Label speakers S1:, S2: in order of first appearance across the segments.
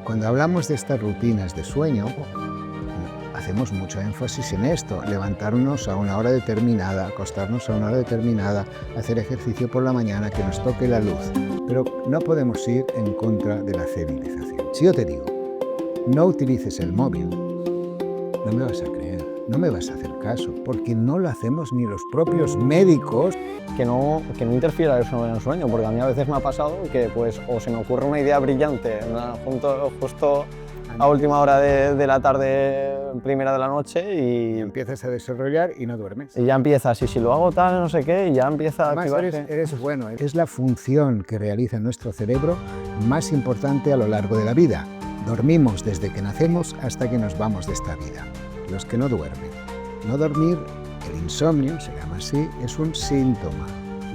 S1: Cuando hablamos de estas rutinas de sueño, hacemos mucho énfasis en esto: levantarnos a una hora determinada, acostarnos a una hora determinada, hacer ejercicio por la mañana, que nos toque la luz. Pero no podemos ir en contra de la civilización. Si yo te digo, no utilices el móvil, no me vas a creer, no me vas a hacer caso, porque no lo hacemos ni los propios médicos.
S2: Que no interfiera eso en el sueño, porque a mí a veces me ha pasado que pues o se me ocurre una idea brillante justo a última hora de la tarde, primera de la noche,
S1: Y
S2: y
S1: empiezas a desarrollar y no duermes.
S2: ya empiezas, y si lo hago tal, no sé qué, y ya empieza a
S1: Además,
S2: activarse.
S1: eres bueno. Es la función que realiza nuestro cerebro más importante a lo largo de la vida. Dormimos desde que nacemos hasta que nos vamos de esta vida. Los que no duermen. No dormir, el insomnio, se llama así, es un síntoma.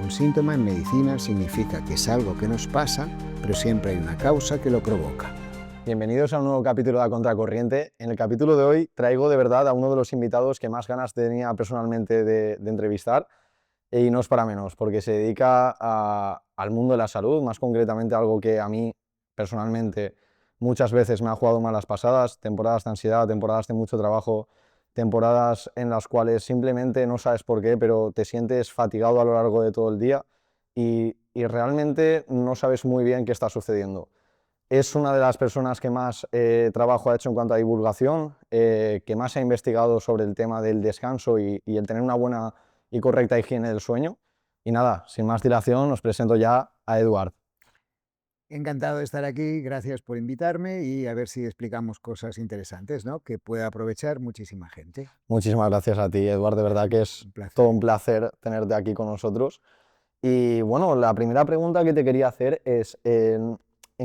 S1: Un síntoma en medicina significa que es algo que nos pasa, pero siempre hay una causa que lo provoca.
S2: Bienvenidos a un nuevo capítulo de A Contracorriente. En el capítulo de hoy traigo de verdad a uno de los invitados que más ganas tenía personalmente de entrevistar, y no es para menos, porque se dedica al mundo de la salud, más concretamente algo que a mí personalmente muchas veces me ha jugado malas pasadas: temporadas de ansiedad, temporadas de mucho trabajo, temporadas en las cuales simplemente no sabes por qué, pero te sientes fatigado a lo largo de todo el día y realmente no sabes muy bien qué está sucediendo. Es una de las personas que más trabajo ha hecho en cuanto a divulgación, que más ha investigado sobre el tema del descanso y el tener una buena y correcta higiene del sueño. Y nada, sin más dilación, os presento ya a Eduard.
S1: Encantado de estar aquí, gracias por invitarme y a ver si explicamos cosas interesantes, ¿no?, que pueda aprovechar muchísima gente.
S2: Muchísimas gracias a ti, Eduard, de verdad que es
S1: Un placer.
S2: todo un placer tenerte aquí con nosotros. Y bueno, la primera pregunta que te quería hacer es, ¿en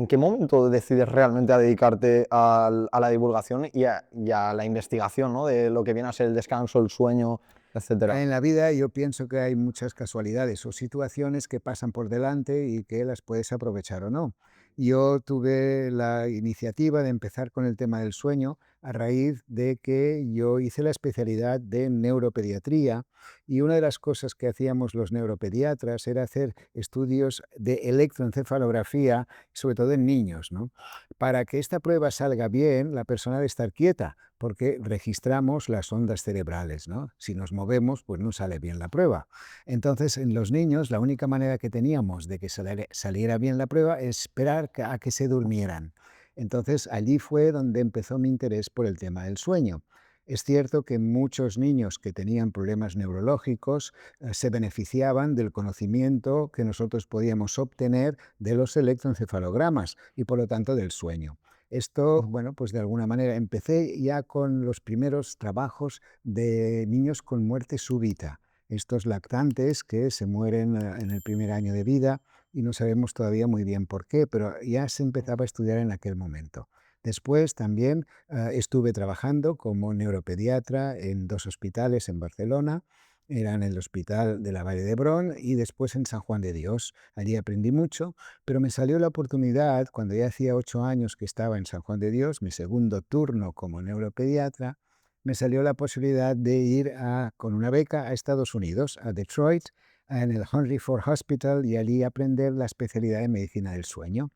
S2: qué momento decides realmente a dedicarte a la divulgación y a la investigación, ¿no?, de lo que viene a ser el descanso, el sueño, etcétera?
S1: En la vida yo pienso que hay muchas casualidades o situaciones que pasan por delante y que las puedes aprovechar o no. Yo tuve la iniciativa de empezar con el tema del sueño a raíz de que yo hice la especialidad de neuropediatría, y una de las cosas que hacíamos los neuropediatras era hacer estudios de electroencefalografía, sobre todo en niños, ¿no? Para que esta prueba salga bien, la persona debe estar quieta, porque registramos las ondas cerebrales, ¿no? Si nos movemos, pues no sale bien la prueba. Entonces, en los niños, la única manera que teníamos de que saliera bien la prueba es esperar a que se durmieran. Entonces, allí fue donde empezó mi interés por el tema del sueño. Es cierto que muchos niños que tenían problemas neurológicos se beneficiaban del conocimiento que nosotros podíamos obtener de los electroencefalogramas y, por lo tanto, del sueño. Esto, bueno, pues de alguna manera empecé ya con los primeros trabajos de niños con muerte súbita, estos lactantes que se mueren en el primer año de vida y no sabemos todavía muy bien por qué, pero ya se empezaba a estudiar en aquel momento. Después también estuve trabajando como neuropediatra en 2 hospitales en Barcelona. Eran el Hospital de la Vall d'Hebron y después en San Juan de Dios. Allí aprendí mucho, pero me salió la oportunidad, cuando ya hacía 8 años que estaba en San Juan de Dios, mi segundo turno como neuropediatra, me salió la posibilidad de ir con una beca a Estados Unidos, a Detroit, en el Henry Ford Hospital, y allí aprender la especialidad de medicina del sueño.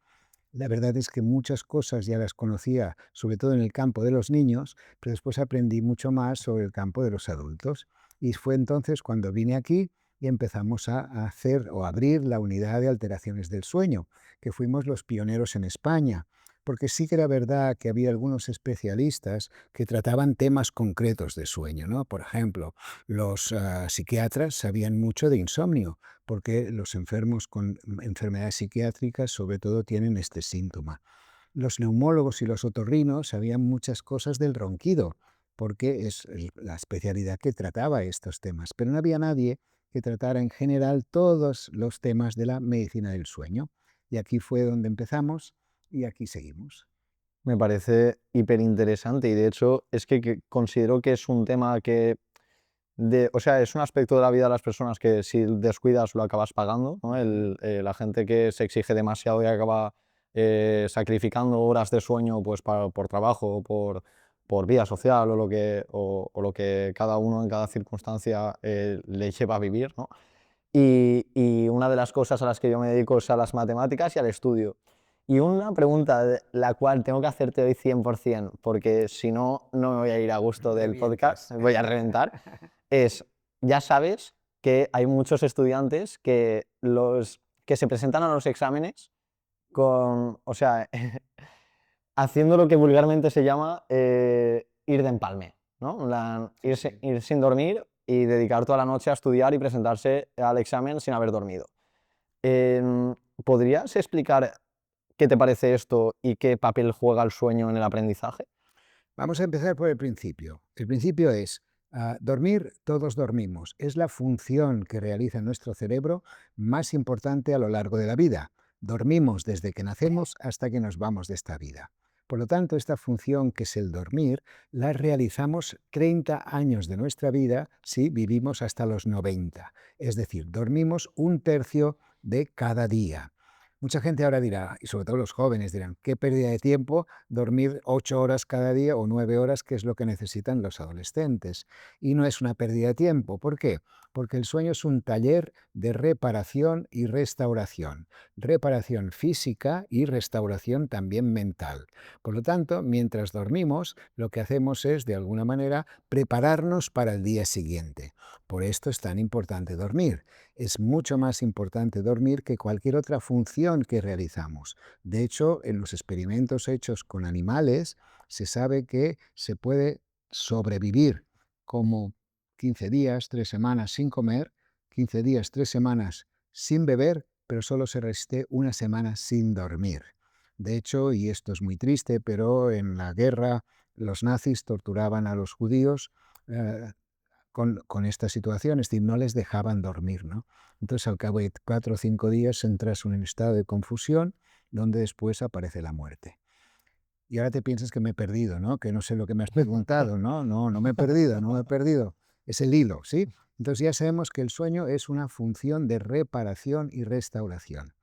S1: La verdad es que muchas cosas ya las conocía, sobre todo en el campo de los niños, pero después aprendí mucho más sobre el campo de los adultos. Y fue entonces cuando vine aquí y empezamos a hacer o abrir la unidad de alteraciones del sueño, que fuimos los pioneros en España, porque sí que era verdad que había algunos especialistas que trataban temas concretos de sueño, ¿no? Por ejemplo, los psiquiatras sabían mucho de insomnio, porque los enfermos con enfermedades psiquiátricas sobre todo tienen este síntoma. Los neumólogos y los otorrinos sabían muchas cosas del ronquido, porque es la especialidad que trataba estos temas, pero no había nadie que tratara en general todos los temas de la medicina del sueño. Y aquí fue donde empezamos y aquí seguimos.
S2: Me parece hiper interesante, y de hecho es que considero que es un tema que, o sea, es un aspecto de la vida de las personas que si descuidas lo acabas pagando, ¿no? La gente que se exige demasiado y acaba sacrificando horas de sueño pues, por trabajo o por vida social o lo que cada uno en cada circunstancia le lleva a vivir, ¿no? Y una de las cosas a las que yo me dedico es a las matemáticas y al estudio. Y una pregunta, la cual tengo que hacerte hoy 100%, porque si no, no me voy a ir a gusto del podcast, voy a reventar, es, ya sabes que hay muchos estudiantes que se presentan a los exámenes o sea, haciendo lo que vulgarmente se llama ir de empalme, ¿no? Ir sin dormir y dedicar toda la noche a estudiar y presentarse al examen sin haber dormido. Em, ¿Podrías explicar qué te parece esto y qué papel juega el sueño en el aprendizaje?
S1: Vamos a empezar por el principio. El principio es, dormir, todos dormimos. Es la función que realiza nuestro cerebro más importante a lo largo de la vida. Dormimos desde que nacemos hasta que nos vamos de esta vida. Por lo tanto, esta función que es el dormir, la realizamos 30 años de nuestra vida si vivimos hasta los 90. Es decir, dormimos un tercio de cada día. Mucha gente ahora dirá, y sobre todo los jóvenes dirán, qué pérdida de tiempo dormir 8 horas cada día o 9 horas, que es lo que necesitan los adolescentes. Y no es una pérdida de tiempo. ¿Por qué? Porque el sueño es un taller de reparación y restauración. Reparación física y restauración también mental. Por lo tanto, mientras dormimos, lo que hacemos es, de alguna manera, prepararnos para el día siguiente. Por esto es tan importante dormir. Es mucho más importante dormir que cualquier otra función que realizamos. De hecho, en los experimentos hechos con animales, se sabe que se puede sobrevivir como 15 días, 3 semanas sin comer, 15 días, 3 semanas sin beber, pero solo se resiste una semana sin dormir. De hecho, y esto es muy triste, pero en la guerra los nazis torturaban a los judíos con esta situación, es decir, no les dejaban dormir, ¿no? Entonces, al cabo de 4 o 5 días entras en un estado de confusión donde después aparece la muerte. Y ahora te piensas que me he perdido, ¿no? Que no sé lo que me has preguntado, ¿no? No, no me he perdido, no me he perdido. Es el hilo, ¿sí? Entonces ya sabemos que el sueño es una función de reparación y restauración.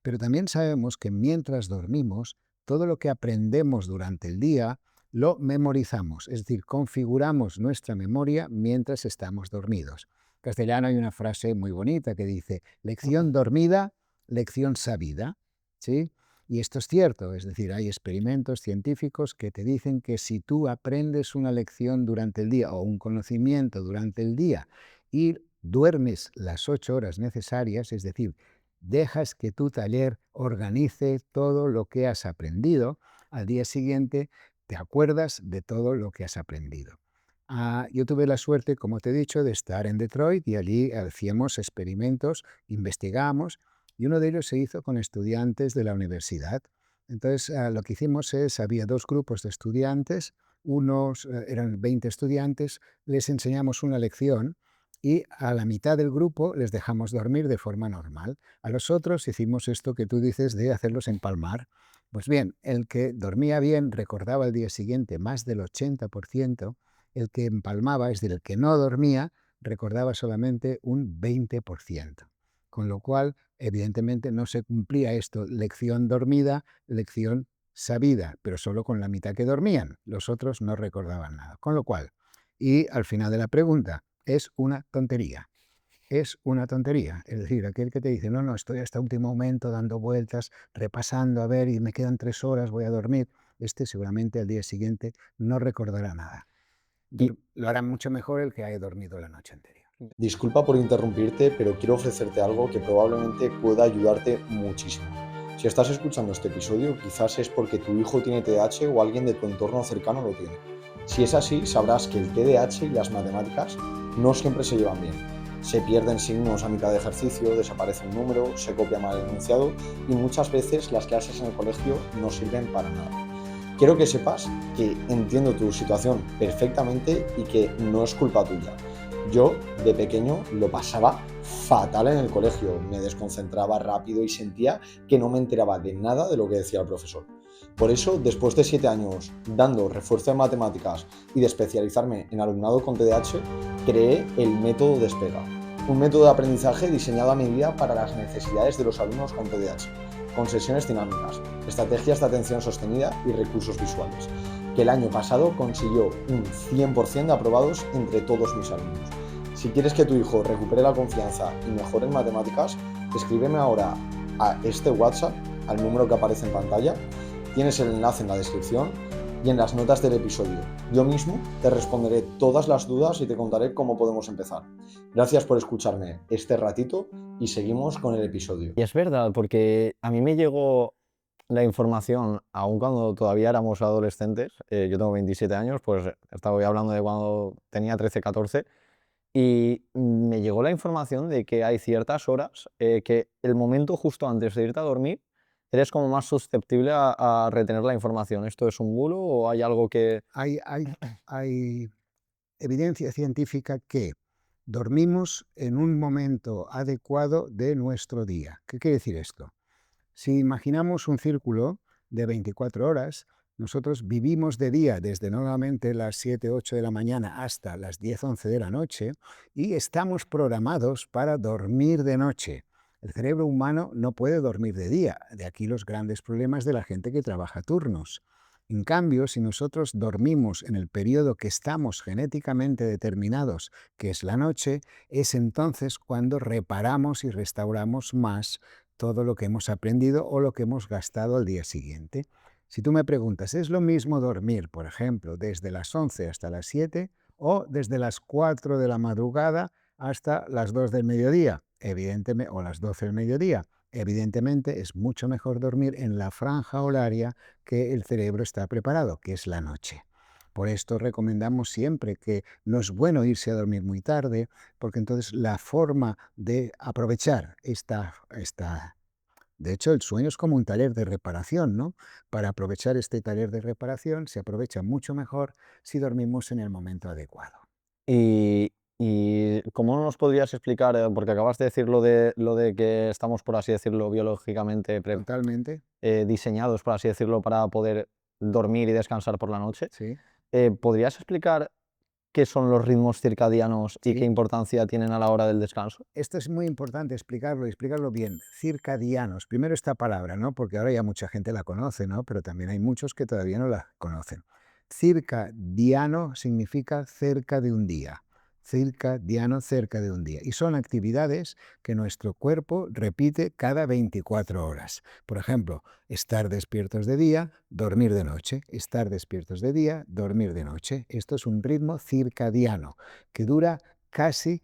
S1: Pero también sabemos que mientras dormimos, todo lo que aprendemos durante el día lo memorizamos, es decir, configuramos nuestra memoria mientras estamos dormidos. En castellano hay una frase muy bonita que dice, lección dormida, lección sabida, ¿sí? Y esto es cierto, es decir, hay experimentos científicos que te dicen que si tú aprendes una lección durante el día o un conocimiento durante el día y duermes las 8 horas necesarias, es decir, dejas que tu taller organice todo lo que has aprendido, al día siguiente te acuerdas de todo lo que has aprendido. Yo tuve la suerte, como te he dicho, de estar en Detroit y allí hacíamos experimentos, investigamos y uno de ellos se hizo con estudiantes de la universidad. Entonces, lo que hicimos es, había 2 grupos de estudiantes, eran 20 estudiantes, les enseñamos una lección y a la mitad del grupo les dejamos dormir de forma normal. A los otros hicimos esto que tú dices de hacerlos empalmar. Pues bien, el que dormía bien recordaba al día siguiente más del 80%, el que empalmaba, es decir, el que no dormía, recordaba solamente un 20%. Con lo cual, evidentemente, no se cumplía esto, lección dormida, lección sabida, pero solo con la mitad que dormían. Los otros no recordaban nada. Con lo cual, y al final de la pregunta, es una tontería. Es una tontería. Es decir, aquel que te dice, no, no, estoy hasta último momento dando vueltas, repasando, a ver, y me quedan 3 horas, voy a dormir. Este seguramente al día siguiente no recordará nada.
S2: Y
S1: Lo hará mucho mejor el que haya dormido la noche anterior.
S2: disculpa por interrumpirte, pero quiero ofrecerte algo que probablemente pueda ayudarte muchísimo. Si estás escuchando este episodio, quizás es porque tu hijo tiene TDAH o alguien de tu entorno cercano lo tiene. Si es así, sabrás que el TDAH y las matemáticas no siempre se llevan bien. Se pierden signos a mitad de ejercicio, desaparece un número, se copia mal el enunciado y muchas veces las clases en el colegio no sirven para nada. Quiero que sepas que entiendo tu situación perfectamente y que no es culpa tuya. Yo, de pequeño, lo pasaba fatal en el colegio, me desconcentraba rápido y sentía que no me enteraba de nada de lo que decía el profesor. Por eso, después de 7 años dando refuerzo de matemáticas y de especializarme en alumnado con TDAH, creé el método Despega, un método de aprendizaje diseñado a medida para las necesidades de los alumnos con TDAH, con sesiones dinámicas, estrategias de atención sostenida y recursos visuales, que el año pasado consiguió un 100% de aprobados entre todos mis alumnos. Si quieres que tu hijo recupere la confianza y mejore en matemáticas, escríbeme ahora a este WhatsApp al número que aparece en pantalla. Tienes el enlace en la descripción y en las notas del episodio. Yo mismo te responderé todas las dudas y te contaré cómo podemos empezar. Gracias por escucharme este ratito y seguimos con el episodio. Y es verdad, porque a mí me llegó la información, aun cuando todavía éramos adolescentes, yo tengo 27 años, pues estaba hablando de cuando tenía 13, 14, y me llegó la información de que hay ciertas horas que el momento justo antes de irte a dormir eres como más susceptible a retener la información. ¿Esto es un bulo o hay algo que...?
S1: Hay evidencia científica que dormimos en un momento adecuado de nuestro día. ¿Qué quiere decir esto? Si imaginamos un círculo de 24 horas, nosotros vivimos de día desde normalmente las 7, 8 de la mañana hasta las 10, 11 de la noche y estamos programados para dormir de noche. El cerebro humano no puede dormir de día, de aquí los grandes problemas de la gente que trabaja turnos. En cambio, si nosotros dormimos en el periodo que estamos genéticamente determinados, que es la noche, es entonces cuando reparamos y restauramos más todo lo que hemos aprendido o lo que hemos gastado al día siguiente. Si tú me preguntas, ¿es lo mismo dormir, por ejemplo, desde las 11 hasta las 7 o desde las 4 de la madrugada hasta las 2 del mediodía? Evidentemente, o las 12 del mediodía. Evidentemente es mucho mejor dormir en la franja horaria que el cerebro está preparado, que es la noche. Por esto recomendamos siempre que no es bueno irse a dormir muy tarde, porque entonces la forma de aprovechar de hecho, el sueño es como un taller de reparación, ¿no? Para aprovechar este taller de reparación se aprovecha mucho mejor si dormimos en el momento adecuado.
S2: Y ¿cómo nos podrías explicar, porque acabas de decir lo de que estamos, por así decirlo, biológicamente
S1: Totalmente,
S2: diseñados, por así decirlo, para poder dormir y descansar por la noche?
S1: sí.
S2: ¿Podrías explicar qué son los ritmos circadianos y qué
S1: Sí,
S2: importancia tienen a la hora del descanso?
S1: esto es muy importante explicarlo y explicarlo bien. Circadianos, primero esta palabra, ¿no? Porque ahora ya mucha gente la conoce, ¿no? Pero también hay muchos que todavía no la conocen. Circadiano significa cerca de un día. Circadiano, cerca de un día. Y son actividades que nuestro cuerpo repite cada 24 horas. Por ejemplo, estar despiertos de día, dormir de noche. Estar despiertos de día, dormir de noche. Esto es un ritmo circadiano que dura casi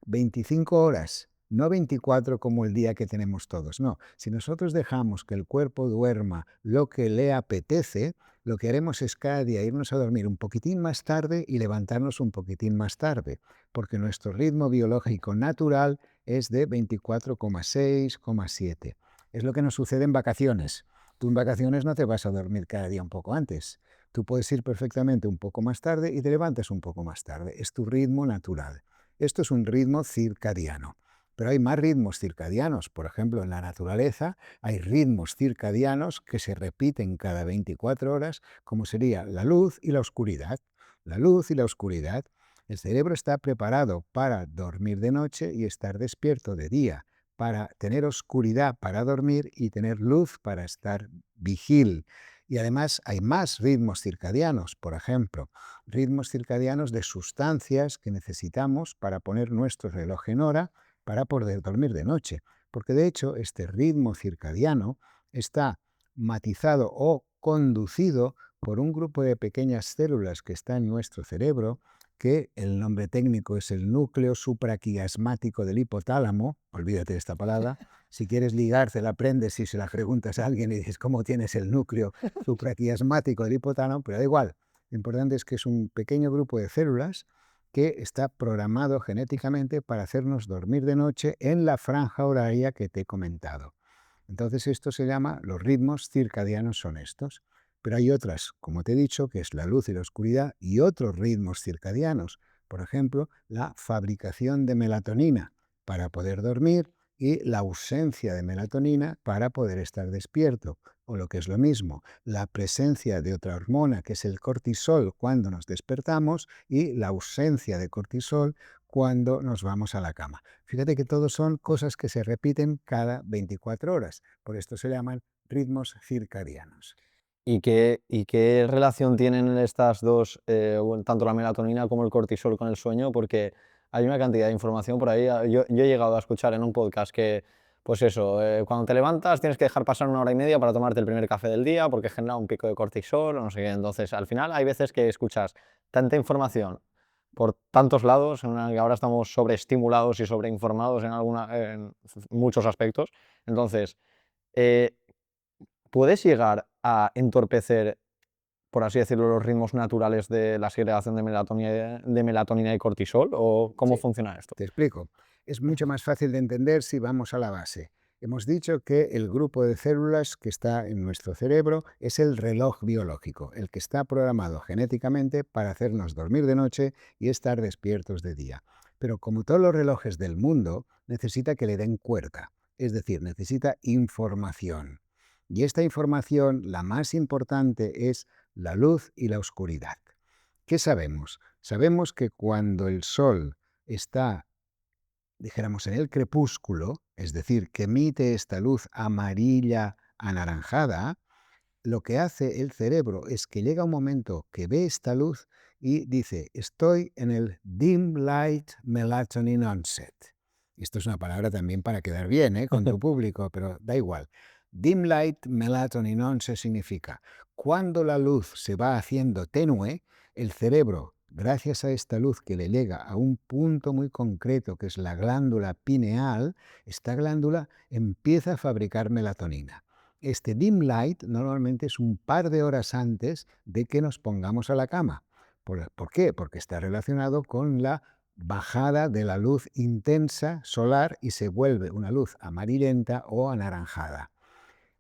S1: 25 horas, no 24 como el día que tenemos todos, no. Si nosotros dejamos que el cuerpo duerma lo que le apetece, lo que haremos es cada día irnos a dormir un poquitín más tarde y levantarnos un poquitín más tarde, porque nuestro ritmo biológico natural es de 24,6,7. Es lo que nos sucede en vacaciones. Tú en vacaciones no te vas a dormir cada día un poco antes. Tú puedes ir perfectamente un poco más tarde y te levantas un poco más tarde. Es tu ritmo natural. Esto es un ritmo circadiano. Pero hay más ritmos circadianos. Por ejemplo, en la naturaleza hay ritmos circadianos que se repiten cada 24 horas, como sería la luz y la oscuridad. La luz y la oscuridad. El cerebro está preparado para dormir de noche y estar despierto de día, para tener oscuridad para dormir y tener luz para estar vigil. Y además hay más ritmos circadianos, por ejemplo, ritmos circadianos de sustancias que necesitamos para poner nuestro reloj en hora para poder dormir de noche. Porque de hecho este ritmo circadiano está matizado o conducido por un grupo de pequeñas células que está en nuestro cerebro, que el nombre técnico es el núcleo supraquiasmático del hipotálamo. Olvídate de esta palabra. Si quieres ligarte, la aprendes y se la preguntas a alguien y dices cómo tienes el núcleo supraquiasmático del hipotálamo, pero da igual. Lo importante es que es un pequeño grupo de células que está programado genéticamente para hacernos dormir de noche en la franja horaria que te he comentado. Entonces esto se llama, los ritmos circadianos son estos. Pero hay otras, como te he dicho, que es la luz y la oscuridad, y otros ritmos circadianos. Por ejemplo, la fabricación de melatonina para poder dormir y la ausencia de melatonina para poder estar despierto. O lo que es lo mismo, la presencia de otra hormona que es el cortisol cuando nos despertamos y la ausencia de cortisol cuando nos vamos a la cama. Fíjate que todos son cosas que se repiten cada 24 horas. Por esto se llaman ritmos circadianos.
S2: ¿Y qué relación tienen estas dos, tanto la melatonina como el cortisol con el sueño? Porque hay una cantidad de información por ahí. Yo he llegado a escuchar en un podcast que pues eso, cuando te levantas tienes que dejar pasar 1 hora y media para tomarte el primer café del día porque genera un pico de cortisol o no sé qué. Entonces, al final hay veces que escuchas tanta información por tantos lados, en que ahora estamos sobreestimulados y sobreinformados en muchos aspectos. Entonces, eh, ¿puedes llegar a entorpecer, por así decirlo, los ritmos naturales de la segregación de melatonina y cortisol? ¿O cómo
S1: Sí.
S2: funciona esto?
S1: Te explico. Es mucho más fácil de entender si vamos a la base. Hemos dicho que el grupo de células que está en nuestro cerebro es el reloj biológico, el que está programado genéticamente para hacernos dormir de noche y estar despiertos de día. Pero como todos los relojes del mundo, necesita que le den cuerda, es decir, necesita información. Y esta información, la más importante, es la luz y la oscuridad. ¿Qué sabemos? Sabemos que cuando el sol está, dijéramos, en el crepúsculo, es decir, que emite esta luz amarilla anaranjada, lo que hace el cerebro es que llega un momento que ve esta luz y dice, estoy en el dim light melatonin onset. Esto es una palabra también para quedar bien, con tu público, pero da igual. Dim light melatonin onset significa cuando la luz se va haciendo tenue, el cerebro, gracias a esta luz que le llega a un punto muy concreto, que es la glándula pineal, esta glándula empieza a fabricar melatonina. Este dim light normalmente es un par de horas antes de que nos pongamos a la cama. ¿Por qué? Porque está relacionado con la bajada de la luz intensa solar y se vuelve una luz amarillenta o anaranjada.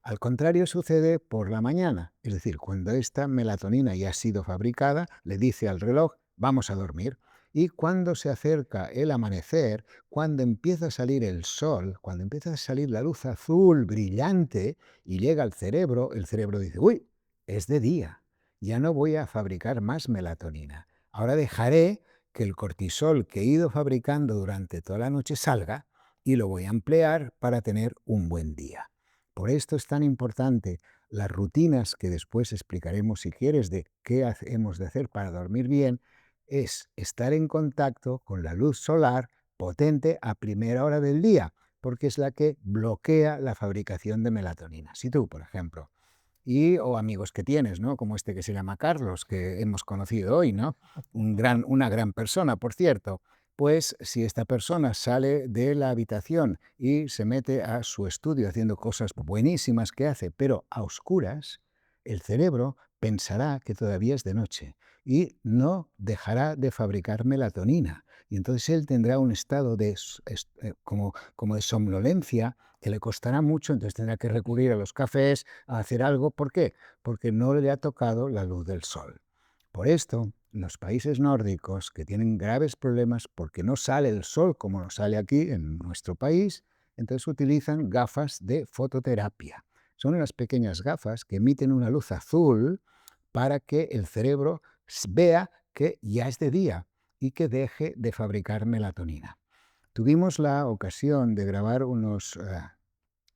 S1: Al contrario sucede por la mañana, es decir, cuando esta melatonina ya ha sido fabricada, le dice al reloj, vamos a dormir. Y cuando se acerca el amanecer, cuando empieza a salir el sol, cuando empieza a salir la luz azul brillante y llega al cerebro, el cerebro dice, uy, es de día, ya no voy a fabricar más melatonina. Ahora dejaré que el cortisol que he ido fabricando durante toda la noche salga y lo voy a emplear para tener un buen día. Por esto es tan importante las rutinas que después explicaremos si quieres de qué hemos de hacer para dormir bien, es estar en contacto con la luz solar potente a primera hora del día, porque es la que bloquea la fabricación de melatonina. Si tú, por ejemplo, o amigos que tienes, ¿no? Como este que se llama Carlos, que hemos conocido hoy, ¿no? Una gran persona, por cierto. Pues si esta persona sale de la habitación y se mete a su estudio haciendo cosas buenísimas que hace, pero a oscuras, el cerebro pensará que todavía es de noche y no dejará de fabricar melatonina. Y entonces él tendrá un estado como de somnolencia que le costará mucho, entonces tendrá que recurrir a los cafés, a hacer algo. ¿Por qué? Porque no le ha tocado la luz del sol. Por esto, los países nórdicos que tienen graves problemas porque no sale el sol como nos sale aquí en nuestro país, entonces utilizan gafas de fototerapia. Son unas pequeñas gafas que emiten una luz azul para que el cerebro vea que ya es de día y que deje de fabricar melatonina. Tuvimos la ocasión de grabar unos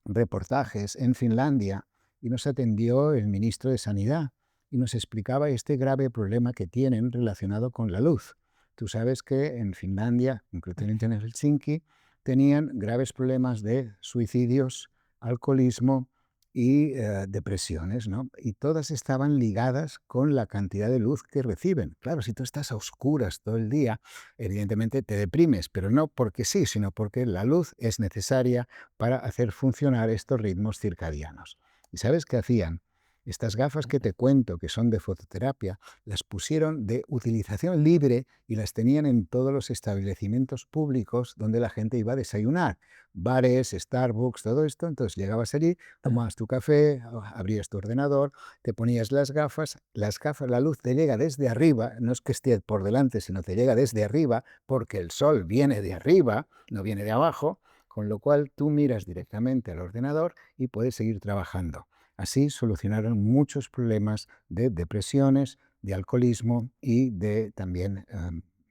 S1: reportajes en Finlandia y nos atendió el ministro de Sanidad y nos explicaba este grave problema que tienen relacionado con la luz. Tú sabes que en Finlandia, concretamente en Helsinki, tenían graves problemas de suicidios, alcoholismo y depresiones, ¿no? Y todas estaban ligadas con la cantidad de luz que reciben. Claro, si tú estás a oscuras todo el día, evidentemente te deprimes, pero no porque sí, sino porque la luz es necesaria para hacer funcionar estos ritmos circadianos. ¿Y sabes qué hacían? Estas gafas que te cuento, que son de fototerapia, las pusieron de utilización libre y las tenían en todos los establecimientos públicos donde la gente iba a desayunar. Bares, Starbucks, todo esto. Entonces llegabas allí, tomabas tu café, abrías tu ordenador, te ponías las gafas, la luz te llega desde arriba, no es que esté por delante, sino te llega desde arriba, porque el sol viene de arriba, no viene de abajo, con lo cual tú miras directamente al ordenador y puedes seguir trabajando. Así solucionaron muchos problemas de depresiones, de alcoholismo y también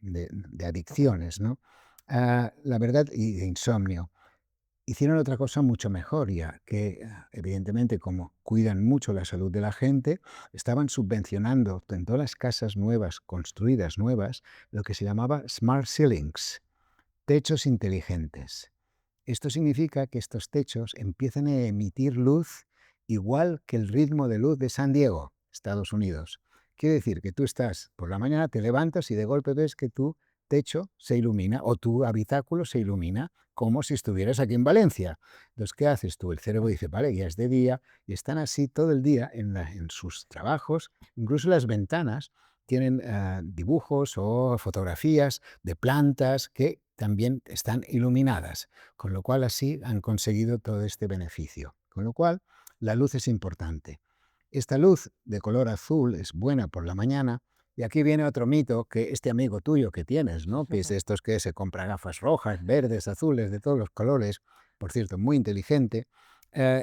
S1: de adicciones, ¿no? La verdad, y de insomnio. Hicieron otra cosa mucho mejor, ya que evidentemente como cuidan mucho la salud de la gente, estaban subvencionando en todas las casas nuevas, construidas nuevas, lo que se llamaba smart ceilings, techos inteligentes. Esto significa que estos techos empiezan a emitir luz igual que el ritmo de luz de San Diego, Estados Unidos. Quiere decir que tú estás por la mañana, te levantas y de golpe ves que tu techo se ilumina o tu habitáculo se ilumina como si estuvieras aquí en Valencia. Entonces, ¿qué haces tú? El cerebro dice, vale, ya es de día y están así todo el día en sus trabajos. Incluso las ventanas tienen dibujos o fotografías de plantas que también están iluminadas, con lo cual así han conseguido todo este beneficio. Con lo cual, la luz es importante. Esta luz de color azul es buena por la mañana. Y aquí viene otro mito que este amigo tuyo que tienes, ¿no? Que es de estos que se compra gafas rojas, verdes, azules, de todos los colores, por cierto, muy inteligente,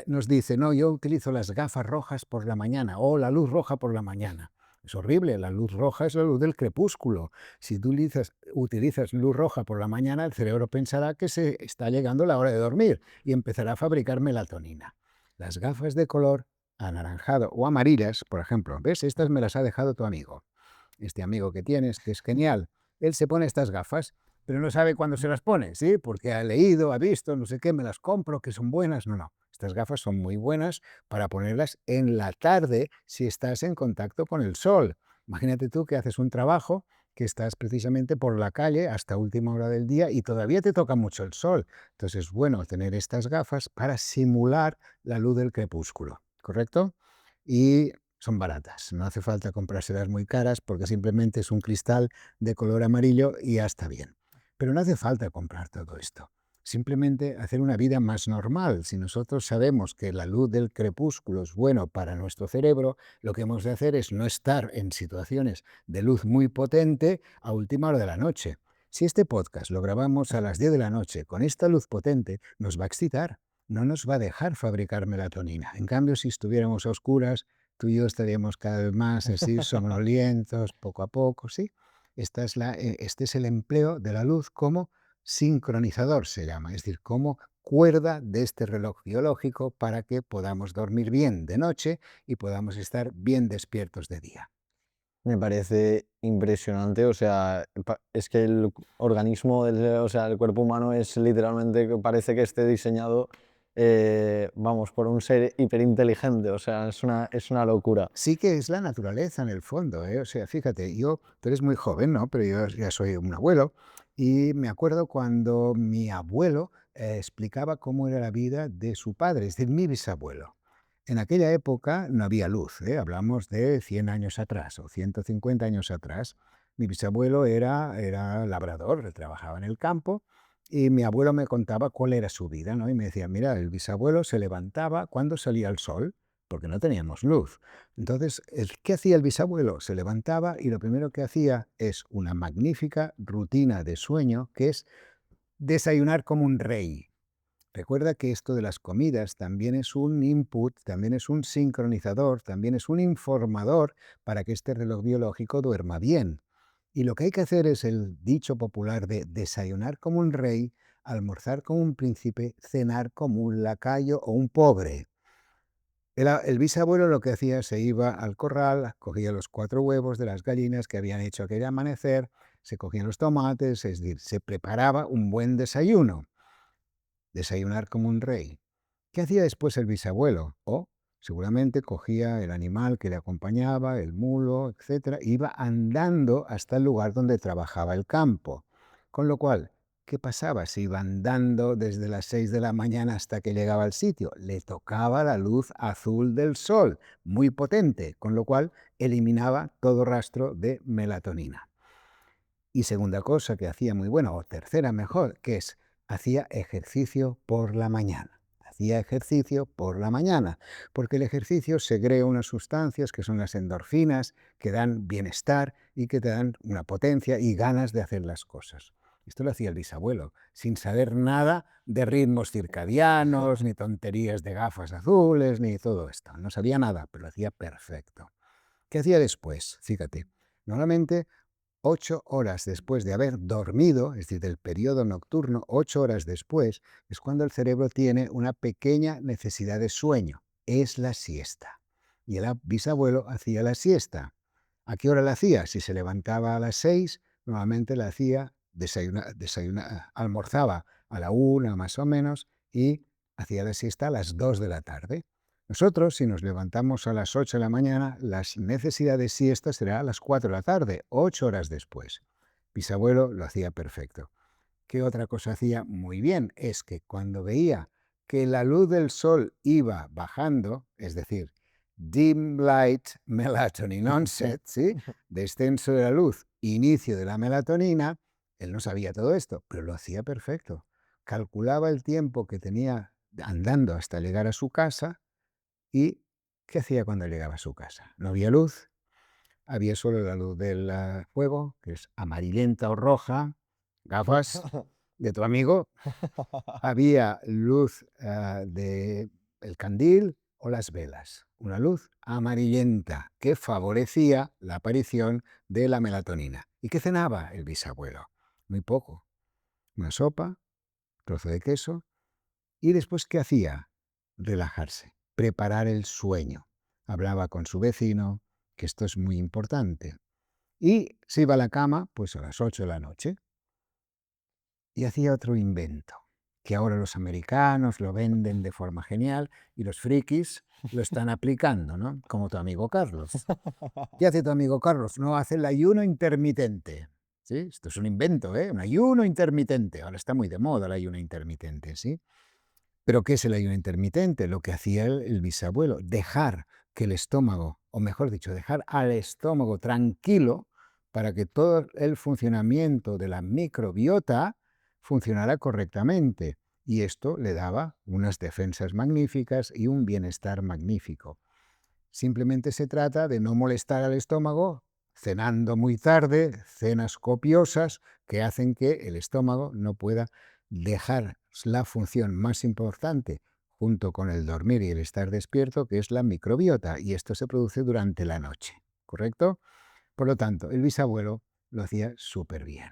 S1: nos dice, no, yo utilizo las gafas rojas por la mañana o la luz roja por la mañana. Es horrible, la luz roja es la luz del crepúsculo. Si tú utilizas luz roja por la mañana, el cerebro pensará que se está llegando la hora de dormir y empezará a fabricar melatonina. Las gafas de color anaranjado o amarillas, por ejemplo, ¿ves? Estas me las ha dejado tu amigo. Este amigo que tienes, que es genial. Él se pone estas gafas, pero no sabe cuándo se las pone, ¿sí? Porque ha leído, ha visto, no sé qué, me las compro, que son buenas. No, no. Estas gafas son muy buenas para ponerlas en la tarde si estás en contacto con el sol. Imagínate tú que haces un trabajo que estás precisamente por la calle hasta última hora del día y todavía te toca mucho el sol. Entonces es bueno tener estas gafas para simular la luz del crepúsculo, ¿correcto? Y son baratas, no hace falta comprárselas muy caras porque simplemente es un cristal de color amarillo y ya está bien. Pero no hace falta comprar todo esto. Simplemente hacer una vida más normal. Si nosotros sabemos que la luz del crepúsculo es bueno para nuestro cerebro, lo que hemos de hacer es no estar en situaciones de luz muy potente a última hora de la noche. Si este podcast lo grabamos a las 10 de la noche con esta luz potente, nos va a excitar, no nos va a dejar fabricar melatonina. En cambio, si estuviéramos a oscuras, tú y yo estaríamos cada vez más así, somnolientos, poco a poco, ¿sí? Este es el empleo de la luz como sincronizador, se llama, es decir, como cuerda de este reloj biológico para que podamos dormir bien de noche y podamos estar bien despiertos de día.
S2: Me parece impresionante, o sea, es que el organismo, o sea, el cuerpo humano es literalmente, que parece que esté diseñado, vamos, por un ser hiperinteligente, o sea, es una locura.
S1: Sí que es la naturaleza en el fondo, ¿eh? O sea, fíjate, tú eres muy joven, ¿no? Pero yo ya soy un abuelo y me acuerdo cuando mi abuelo explicaba cómo era la vida de su padre, es decir, mi bisabuelo. En aquella época no había luz, ¿eh? Hablamos de 100 años atrás o 150 años atrás. Mi bisabuelo era labrador, él trabajaba en el campo y mi abuelo me contaba cuál era su vida, ¿no? Y me decía, mira, el bisabuelo se levantaba cuando salía el sol, porque no teníamos luz. Entonces, ¿qué hacía el bisabuelo? Se levantaba y lo primero que hacía es una magnífica rutina de sueño, que es desayunar como un rey. Recuerda que esto de las comidas también es un input, también es un sincronizador, también es un informador para que este reloj biológico duerma bien. Y lo que hay que hacer es el dicho popular de desayunar como un rey, almorzar como un príncipe, cenar como un lacayo o un pobre. El bisabuelo lo que hacía, se iba al corral, cogía los 4 huevos de las gallinas que habían hecho aquel amanecer, se cogían los tomates, es decir, se preparaba un buen desayuno, desayunar como un rey. ¿Qué hacía después el bisabuelo? Seguramente cogía el animal que le acompañaba, el mulo, etcétera, e iba andando hasta el lugar donde trabajaba el campo. Con lo cual, ¿qué pasaba? Se iba andando desde las 6 de la mañana hasta que llegaba al sitio. Le tocaba la luz azul del sol, muy potente, con lo cual eliminaba todo rastro de melatonina. Y segunda cosa que hacía muy buena, o tercera mejor, que es, hacía ejercicio por la mañana. Hacía ejercicio por la mañana, porque el ejercicio segrega unas sustancias que son las endorfinas, que dan bienestar y que te dan una potencia y ganas de hacer las cosas. Esto lo hacía el bisabuelo, sin saber nada de ritmos circadianos, ni tonterías de gafas azules, ni todo esto. No sabía nada, pero lo hacía perfecto. ¿Qué hacía después? Fíjate, normalmente 8 horas después de haber dormido, es decir, del periodo nocturno, 8 horas después, es cuando el cerebro tiene una pequeña necesidad de sueño. Es la siesta. Y el bisabuelo hacía la siesta. ¿A qué hora la hacía? Si se levantaba a las 6, normalmente la hacía, almorzaba a la 1 más o menos, y hacía la siesta a las 2 de la tarde. Nosotros, si nos levantamos a las 8 de la mañana, la necesidad de siesta será a las 4 de la tarde, 8 horas después. Bisabuelo lo hacía perfecto. ¿Qué otra cosa hacía muy bien? Es que cuando veía que la luz del sol iba bajando, es decir, dim light melatonin onset, ¿sí? Descenso de la luz, inicio de la melatonina, él no sabía todo esto, pero lo hacía perfecto. Calculaba el tiempo que tenía andando hasta llegar a su casa y ¿qué hacía cuando llegaba a su casa? No había luz, había solo la luz del fuego, que es amarillenta o roja, gafas de tu amigo, había luz de el candil o las velas, una luz amarillenta que favorecía la aparición de la melatonina. ¿Y qué cenaba el bisabuelo? Muy poco. Una sopa, trozo de queso. ¿Y después qué hacía? Relajarse, preparar el sueño. Hablaba con su vecino, que esto es muy importante. Y se iba a la cama, pues a las 8 de la noche. Y hacía otro invento, que ahora los americanos lo venden de forma genial y los frikis lo están aplicando, ¿no? Como tu amigo Carlos. ¿Qué hace tu amigo Carlos? No hace el ayuno intermitente. ¿Sí? Esto es un invento, ¿eh? Un ayuno intermitente. Ahora está muy de moda el ayuno intermitente, ¿sí? ¿Pero qué es el ayuno intermitente? Lo que hacía el bisabuelo, dejar que el estómago, o mejor dicho, dejar al estómago tranquilo para que todo el funcionamiento de la microbiota funcionara correctamente. Y esto le daba unas defensas magníficas y un bienestar magnífico. Simplemente se trata de no molestar al estómago cenando muy tarde, cenas copiosas que hacen que el estómago no pueda dejar la función más importante junto con el dormir y el estar despierto, que es la microbiota, y esto se produce durante la noche, ¿correcto? Por lo tanto, el bisabuelo lo hacía súper bien.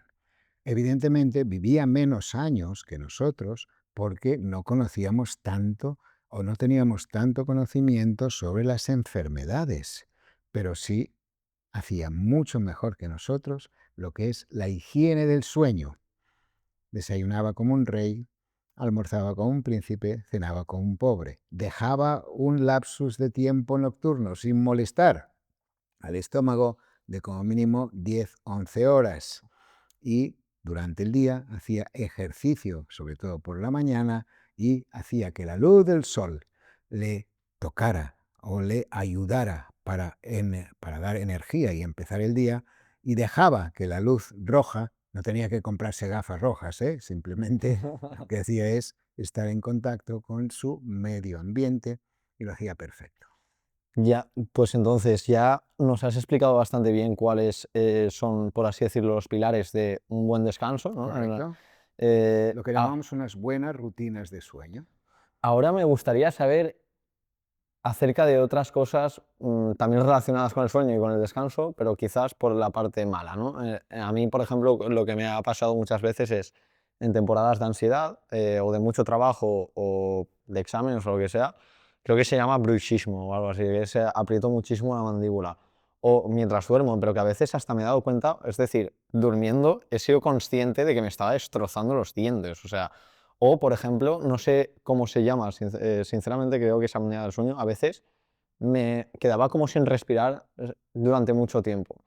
S1: Evidentemente vivía menos años que nosotros porque no conocíamos tanto o no teníamos tanto conocimiento sobre las enfermedades, pero sí hacía mucho mejor que nosotros lo que es la higiene del sueño. Desayunaba como un rey, almorzaba como un príncipe, cenaba como un pobre. Dejaba un lapsus de tiempo nocturno sin molestar al estómago de como mínimo 10-11 horas y durante el día hacía ejercicio, sobre todo por la mañana, y hacía que la luz del sol le tocara o le ayudara para dar energía y empezar el día, y dejaba que la luz roja, no tenía que comprarse gafas rojas, simplemente lo que hacía es estar en contacto con su medio ambiente y lo hacía perfecto.
S2: Ya, pues entonces ya nos has explicado bastante bien cuáles son, por así decirlo, los pilares de un buen descanso, ¿no?
S1: ¿Correcto?
S2: Eh,
S1: Lo que
S2: a-
S1: llamamos unas buenas rutinas de sueño.
S2: ahora me gustaría saber acerca de otras cosas también relacionadas con el sueño y con el descanso, pero quizás por la parte mala, ¿no? A mí, por ejemplo, lo que me ha pasado muchas veces es en temporadas de ansiedad o de mucho trabajo o de exámenes o lo que sea, creo que se llama bruxismo o algo así, que se aprieto muchísimo la mandíbula. O mientras duermo, pero que a veces hasta me he dado cuenta, es decir, durmiendo he sido consciente de que me estaba destrozando los dientes, o sea, o, por ejemplo, no sé cómo se llama, sinceramente creo que es apnea del sueño, a veces me quedaba como sin respirar durante mucho tiempo.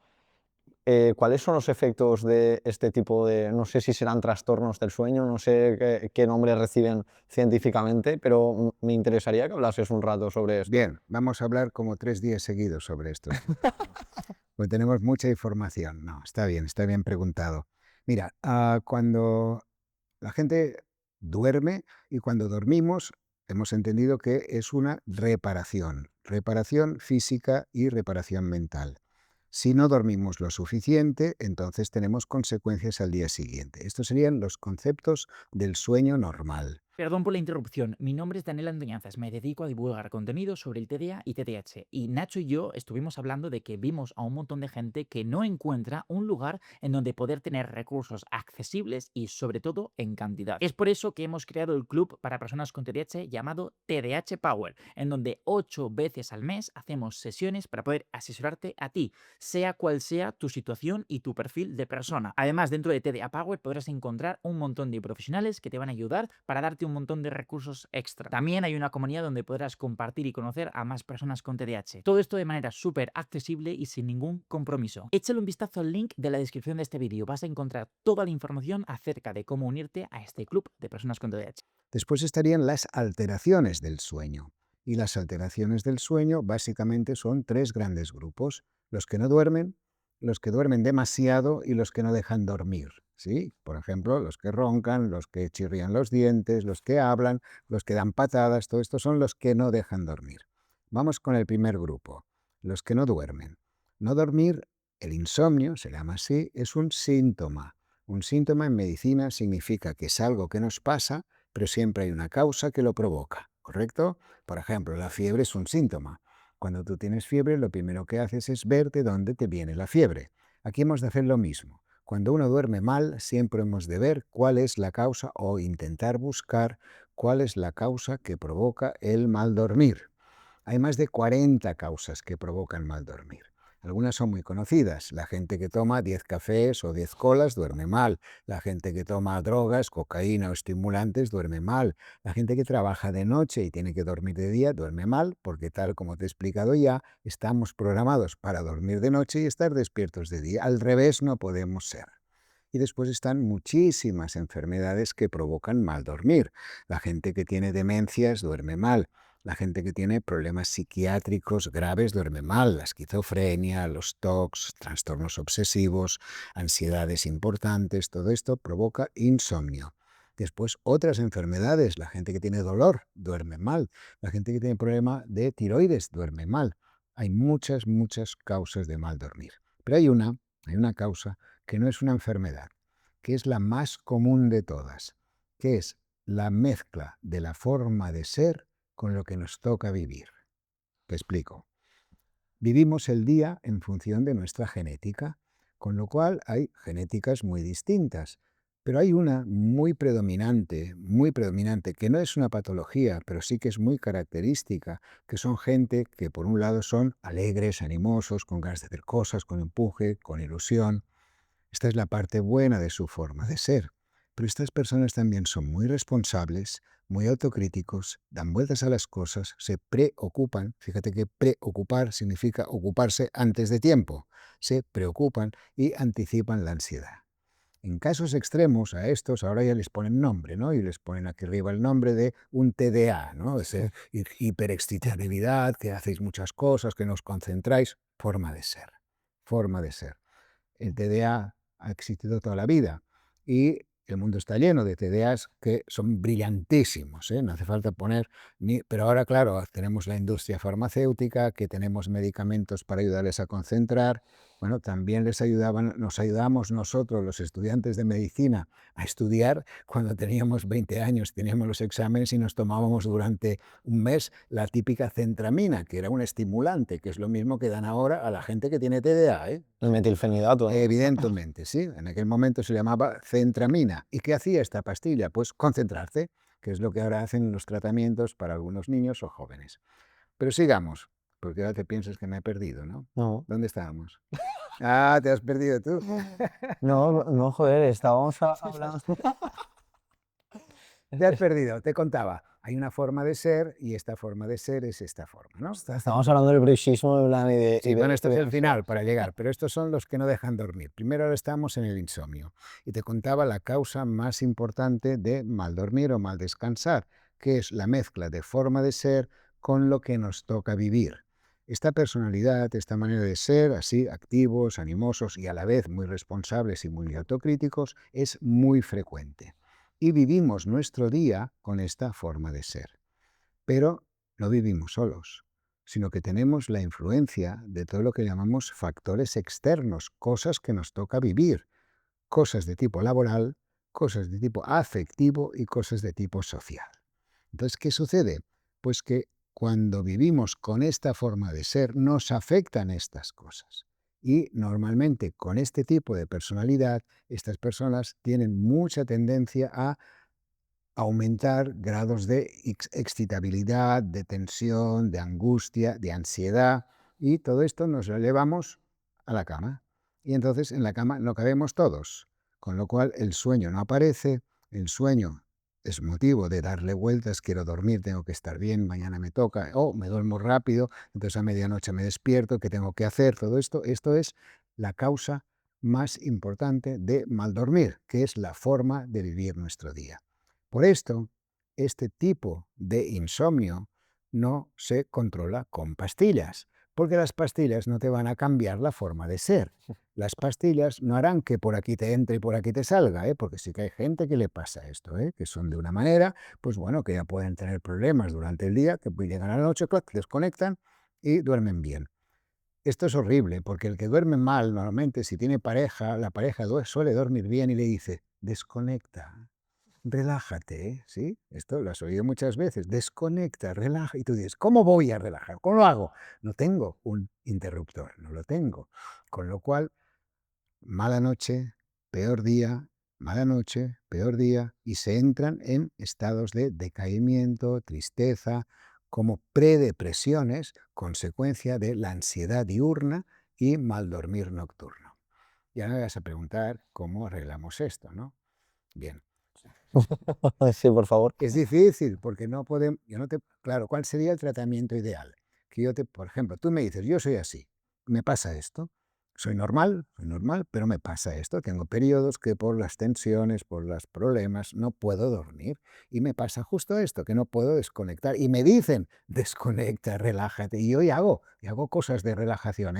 S2: ¿Cuáles son los efectos de este tipo de, no sé si serán trastornos del sueño, no sé qué nombre reciben científicamente, pero me interesaría que hablases un rato sobre esto?
S1: Bien, vamos a hablar como 3 días seguidos sobre estos temas, ¿no? Pues tenemos mucha información. No, está bien preguntado. Mira, cuando la gente duerme y cuando dormimos, hemos entendido que es una reparación física y reparación mental. Si no dormimos lo suficiente, entonces tenemos consecuencias al día siguiente. Estos serían los conceptos del sueño normal.
S3: Perdón por la interrupción. Mi nombre es Daniel Andoñanzas. Me dedico a divulgar contenido sobre el TDA y TDAH. Y Nacho y yo estuvimos hablando de que vimos a un montón de gente que no encuentra un lugar en donde poder tener recursos accesibles y sobre todo en cantidad. Es por eso que hemos creado el club para personas con TDAH llamado TDAH Power, en donde 8 veces al mes hacemos sesiones para poder asesorarte a ti, sea cual sea tu situación y tu perfil de persona. Además, dentro de TDA Power podrás encontrar un montón de profesionales que te van a ayudar para darte un montón de recursos extra. También hay una comunidad donde podrás compartir y conocer a más personas con TDAH. Todo esto de manera súper accesible y sin ningún compromiso. Échale un vistazo al link de la descripción de este vídeo. Vas a encontrar toda la información acerca de cómo unirte a este club de personas con TDAH.
S1: Después estarían las alteraciones del sueño. Y las alteraciones del sueño básicamente son 3 grandes grupos: los que no duermen, los que duermen demasiado y los que no dejan dormir. ¿Sí? Por ejemplo, los que roncan, los que chirrían los dientes, los que hablan, los que dan patadas, todo esto son los que no dejan dormir. Vamos con el primer grupo, los que no duermen. No dormir, el insomnio, se llama así, es un síntoma. Un síntoma en medicina significa que es algo que nos pasa, pero siempre hay una causa que lo provoca, ¿correcto? Por ejemplo, la fiebre es un síntoma. Cuando tú tienes fiebre, lo primero que haces es ver de dónde te viene la fiebre. Aquí hemos de hacer lo mismo. Cuando uno duerme mal, siempre hemos de ver cuál es la causa o intentar buscar cuál es la causa que provoca el mal dormir. Hay más de 40 causas que provocan mal dormir. Algunas son muy conocidas. La gente que toma 10 cafés o 10 colas duerme mal. La gente que toma drogas, cocaína o estimulantes duerme mal. La gente que trabaja de noche y tiene que dormir de día duerme mal porque, tal como te he explicado ya, estamos programados para dormir de noche y estar despiertos de día. Al revés no podemos ser. Y después están muchísimas enfermedades que provocan mal dormir. La gente que tiene demencias duerme mal. La gente que tiene problemas psiquiátricos graves duerme mal. La esquizofrenia, los TOCs, trastornos obsesivos, ansiedades importantes, todo esto provoca insomnio. Después otras enfermedades. La gente que tiene dolor duerme mal. La gente que tiene problema de tiroides duerme mal. Hay muchas, muchas causas de mal dormir. Pero hay una causa que no es una enfermedad, que es la más común de todas, que es la mezcla de la forma de ser con lo que nos toca vivir. Te explico. Vivimos el día en función de nuestra genética, con lo cual hay genéticas muy distintas, pero hay una muy predominante, que no es una patología, pero sí que es muy característica, que son gente que por un lado son alegres, animosos, con ganas de hacer cosas, con empuje, con ilusión. Esta es la parte buena de su forma de ser. Pero estas personas también son muy responsables, muy autocríticos, dan vueltas a las cosas, se preocupan. Fíjate que preocupar significa ocuparse antes de tiempo. Se preocupan y anticipan la ansiedad. En casos extremos a estos ahora ya les ponen nombre, ¿no? Y les ponen aquí arriba el nombre de un TDA, ¿no? Ese hiperexcitabilidad, que hacéis muchas cosas, que no os concentráis. Forma de ser. Forma de ser. El TDA ha existido toda la vida y el mundo está lleno de TDAs que son brillantísimos, ¿eh? No hace falta poner ni... Pero ahora, claro, tenemos la industria farmacéutica, que tenemos medicamentos para ayudarles a concentrar. Bueno, también nos ayudamos nosotros, los estudiantes de medicina, a estudiar cuando teníamos 20 años, teníamos los exámenes y nos tomábamos durante un mes la típica centramina, que era un estimulante, que es lo mismo que dan ahora a la gente que tiene TDA, ¿eh?
S2: El metilfenidato, ¿no?
S1: Evidentemente, sí. En aquel momento se llamaba centramina. ¿Y qué hacía esta pastilla? Pues concentrarse, que es lo que ahora hacen los tratamientos para algunos niños o jóvenes. Pero sigamos, porque ahora te piensas que me he perdido, ¿no?
S2: No.
S1: ¿Dónde estábamos? Ah, te has perdido tú.
S2: No, no, joder, estábamos hablando.
S1: Te has perdido, te contaba. Hay una forma de ser y esta forma de ser es esta forma, ¿no?
S2: Estábamos hablando del bruxismo en plan
S1: Sí, bueno, esto es el
S2: eso.
S1: final para llegar, pero estos son los que no dejan dormir. Primero ahora estamos en el insomnio y te contaba la causa más importante de mal dormir o mal descansar, que es la mezcla de forma de ser con lo que nos toca vivir. Esta personalidad, esta manera de ser, así activos, animosos y a la vez muy responsables y muy autocríticos, es muy frecuente. Y vivimos nuestro día con esta forma de ser. Pero no vivimos solos, sino que tenemos la influencia de todo lo que llamamos factores externos, cosas que nos toca vivir, cosas de tipo laboral, cosas de tipo afectivo y cosas de tipo social. Entonces, ¿qué sucede? Pues que cuando vivimos con esta forma de ser, nos afectan estas cosas. Y normalmente con este tipo de personalidad, estas personas tienen mucha tendencia a aumentar grados de excitabilidad, de tensión, de angustia, de ansiedad, y todo esto nos lo llevamos a la cama. Y entonces en la cama no cabemos todos, con lo cual el sueño no aparece, el sueño es motivo de darle vueltas, quiero dormir, tengo que estar bien, mañana me toca, o me duermo rápido, entonces a medianoche me despierto, ¿qué tengo que hacer? Todo esto es la causa más importante de mal dormir, que es la forma de vivir nuestro día. Por esto, este tipo de insomnio no se controla con pastillas, porque las pastillas no te van a cambiar la forma de ser. Las pastillas no harán que por aquí te entre y por aquí te salga, porque sí que hay gente que le pasa esto, que son de una manera, pues bueno, que ya pueden tener problemas durante el día, que llegan a la noche, clac, desconectan y duermen bien. Esto es horrible, porque el que duerme mal, normalmente, si tiene pareja, la pareja suele dormir bien y le dice, desconecta, relájate, ¿sí? Esto lo has oído muchas veces. Desconecta, relaja. Y tú dices, ¿cómo voy a relajar? ¿Cómo lo hago? No tengo un interruptor, no lo tengo. Con lo cual, mala noche, peor día, mala noche, peor día, y se entran en estados de decaimiento, tristeza, como predepresiones, consecuencia de la ansiedad diurna y mal dormir nocturno. Y ahora me vas a preguntar cómo arreglamos esto, ¿no? Bien.
S2: Sí, por favor.
S1: Es difícil porque no podemos, claro, ¿cuál sería el tratamiento ideal? Por ejemplo, tú me dices, yo soy así, me pasa esto, soy normal, pero me pasa esto, tengo periodos que por las tensiones, por los problemas, no puedo dormir y me pasa justo esto, que no puedo desconectar y me dicen, desconecta, relájate y yo y hago cosas de relajación,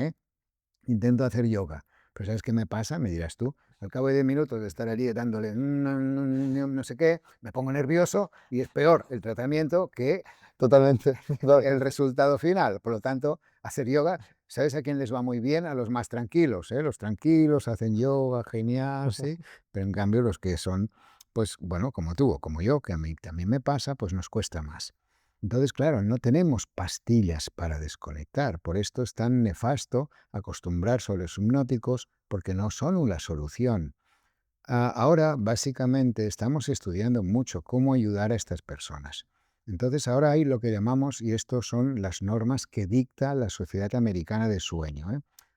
S1: intento hacer yoga. Pero ¿sabes qué me pasa? Me dirás tú. Al cabo de 10 minutos de estar allí dándole no sé qué, me pongo nervioso y es peor el tratamiento que
S2: Totalmente.
S1: el resultado final. Por lo tanto, hacer yoga, ¿sabes a quién les va muy bien? A los más tranquilos, ¿eh? Los tranquilos hacen yoga, genial, ¿sí? Pero en cambio los que son, pues bueno, como tú o como yo, que a mí también me pasa, pues nos cuesta más. Entonces, claro, no tenemos pastillas para desconectar. Por esto es tan nefasto acostumbrarse a los hipnóticos, porque no son la solución. Ahora, básicamente, estamos estudiando mucho cómo ayudar a estas personas. Entonces, ahora hay lo que llamamos, y estos son las normas que dicta la Sociedad Americana de Sueño.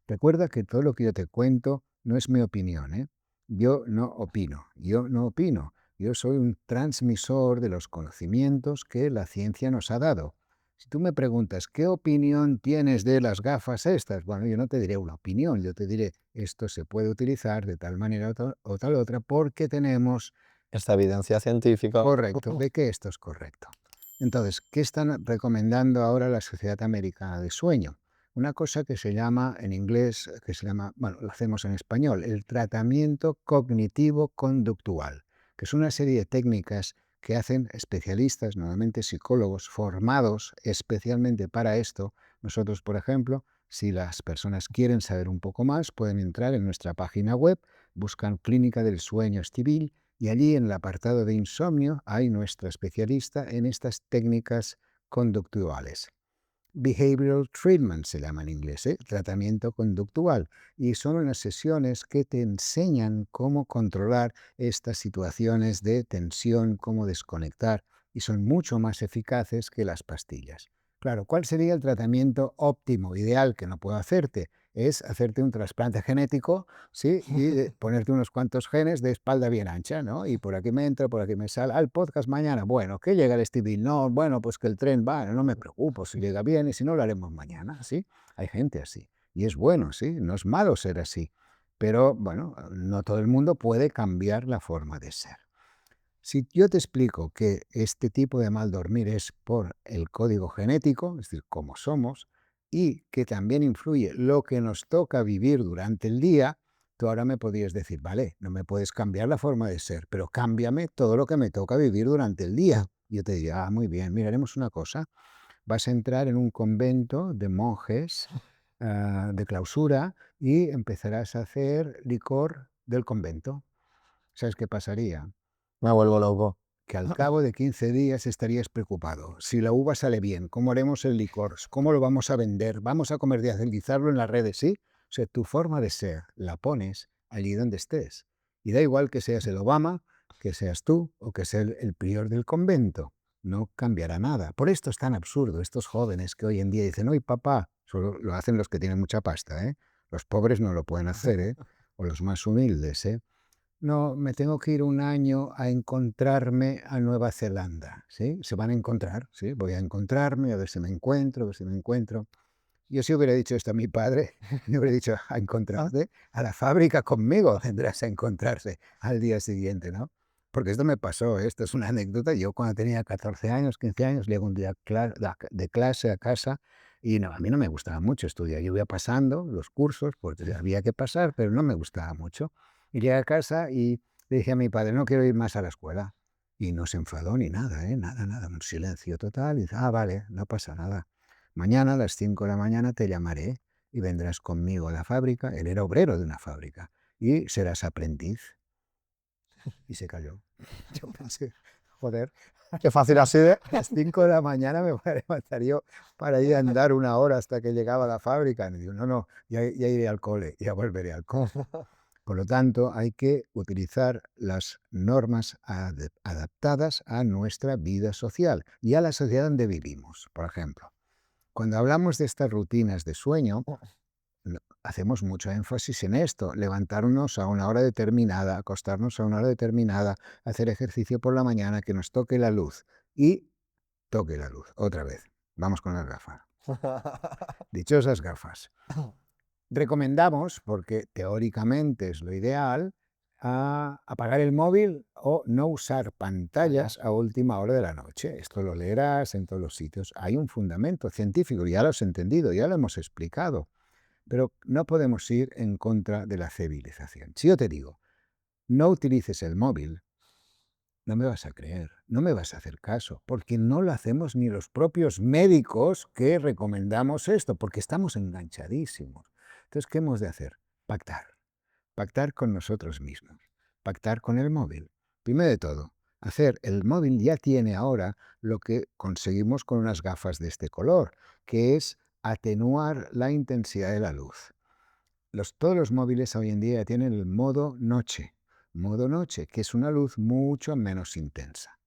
S1: Recuerda que todo lo que yo te cuento no es mi opinión. Yo no opino, yo no opino. Yo soy un transmisor de los conocimientos que la ciencia nos ha dado. Si tú me preguntas, ¿qué opinión tienes de las gafas estas? Bueno, yo no te diré una opinión, yo te diré, esto se puede utilizar de tal manera o tal otra porque tenemos,
S2: Esta evidencia científica.
S1: correcto, de que esto es correcto. Entonces, ¿qué están recomendando ahora la Sociedad Americana de Sueño? Una cosa que se llama en inglés, bueno, lo hacemos en español, el tratamiento cognitivo conductual, que es una serie de técnicas que hacen especialistas, normalmente psicólogos, formados especialmente para esto. Nosotros, por ejemplo, si las personas quieren saber un poco más, pueden entrar en nuestra página web, buscan Clínica del Sueño Estibil y allí en el apartado de insomnio hay nuestra especialista en estas técnicas conductuales. Behavioral treatment se llama en inglés, tratamiento conductual. Y son unas sesiones que te enseñan cómo controlar estas situaciones de tensión, cómo desconectar, y son mucho más eficaces que las pastillas. Claro, ¿cuál sería el tratamiento óptimo, ideal, que no puedo hacerte? Es hacerte un trasplante genético, ¿sí? Y ponerte unos cuantos genes de espalda bien ancha, ¿no? Y por aquí me entra, por aquí me sale. Al podcast mañana, bueno, que llega el Stevie, no, bueno, pues que el tren va, no me preocupo, si llega bien y si no lo haremos mañana, ¿sí? Hay gente así. Y es bueno, ¿sí? No es malo ser así. Pero, bueno, no todo el mundo puede cambiar la forma de ser. Si yo te explico que este tipo de mal dormir es por el código genético, es decir, cómo somos, y que también influye lo que nos toca vivir durante el día, tú ahora me podrías decir, vale, no me puedes cambiar la forma de ser, pero cámbiame todo lo que me toca vivir durante el día. Yo te diría, muy bien, mira, haremos una cosa, vas a entrar en un convento de monjes de clausura y empezarás a hacer licor del convento. ¿sabes qué pasaría?
S2: Me vuelvo loco.
S1: Que al cabo de 15 días estarías preocupado. Si la uva sale bien, ¿cómo haremos el licor? ¿Cómo lo vamos a vender? ¿Vamos a comercializarlo en las redes? ¿Sí? O sea, tu forma de ser la pones allí donde estés. Y da igual que seas el Obama, que seas tú o que seas el prior del convento. No cambiará nada. Por esto es tan absurdo estos jóvenes que hoy en día dicen, oye papá, solo lo hacen los que tienen mucha pasta, ¿eh? Los pobres no lo pueden hacer, ¿eh? O los más humildes, ¿eh? No, me tengo que ir un año a encontrarme a Nueva Zelanda, ¿sí? Se van a encontrar, ¿sí? Voy a encontrarme, a ver si me encuentro, a ver si me encuentro. Yo si hubiera dicho esto a mi padre, le hubiera dicho, a encontrarte a la fábrica conmigo, vendrás a encontrarse al día siguiente, ¿no? Porque esto me pasó, ¿eh? Esto es una anécdota. Yo cuando tenía 14 años, 15 años, llego un día de clase a casa y no, a mí no me gustaba mucho estudiar. Yo iba pasando los cursos, porque había que pasar, pero no me gustaba mucho. Y llegué a casa y le dije a mi padre, no quiero ir más a la escuela. Y no se enfadó ni nada, ¿eh? Nada, nada, un silencio total. Y dice, ah, vale, no pasa nada. Mañana a las 5 de la mañana te llamaré y vendrás conmigo a la fábrica. Él era obrero de una fábrica y serás aprendiz. Y se cayó. Yo pensé, joder,
S2: Qué fácil así de...
S1: a las 5 de la mañana me voy a levantar yo para ir a andar una hora hasta que llegaba a la fábrica. Y digo, no, no, ya iré al cole, ya volveré al cole. Por lo tanto, hay que utilizar las normas adaptadas a nuestra vida social y a la sociedad donde vivimos. Por ejemplo, cuando hablamos de estas rutinas de sueño, hacemos mucho énfasis en esto, levantarnos a una hora determinada, acostarnos a una hora determinada, hacer ejercicio por la mañana, que nos toque la luz y toque la luz, otra vez. Vamos con las gafas. Dichosas gafas. Recomendamos, porque teóricamente es lo ideal, a apagar el móvil o no usar pantallas a última hora de la noche. Esto lo leerás en todos los sitios. Hay un fundamento científico, ya lo has entendido, ya lo hemos explicado. Pero no podemos ir en contra de la civilización. Si yo te digo, no utilices el móvil, no me vas a creer, no me vas a hacer caso, porque no lo hacemos ni los propios médicos que recomendamos esto, porque estamos enganchadísimos. Entonces, ¿qué hemos de hacer? Pactar. Pactar con nosotros mismos. Pactar con el móvil. Primero de todo, el móvil ya tiene ahora lo que conseguimos con unas gafas de este color, que es atenuar la intensidad de la luz. Todos los móviles hoy en día tienen el modo noche, que es una luz mucho menos intensa.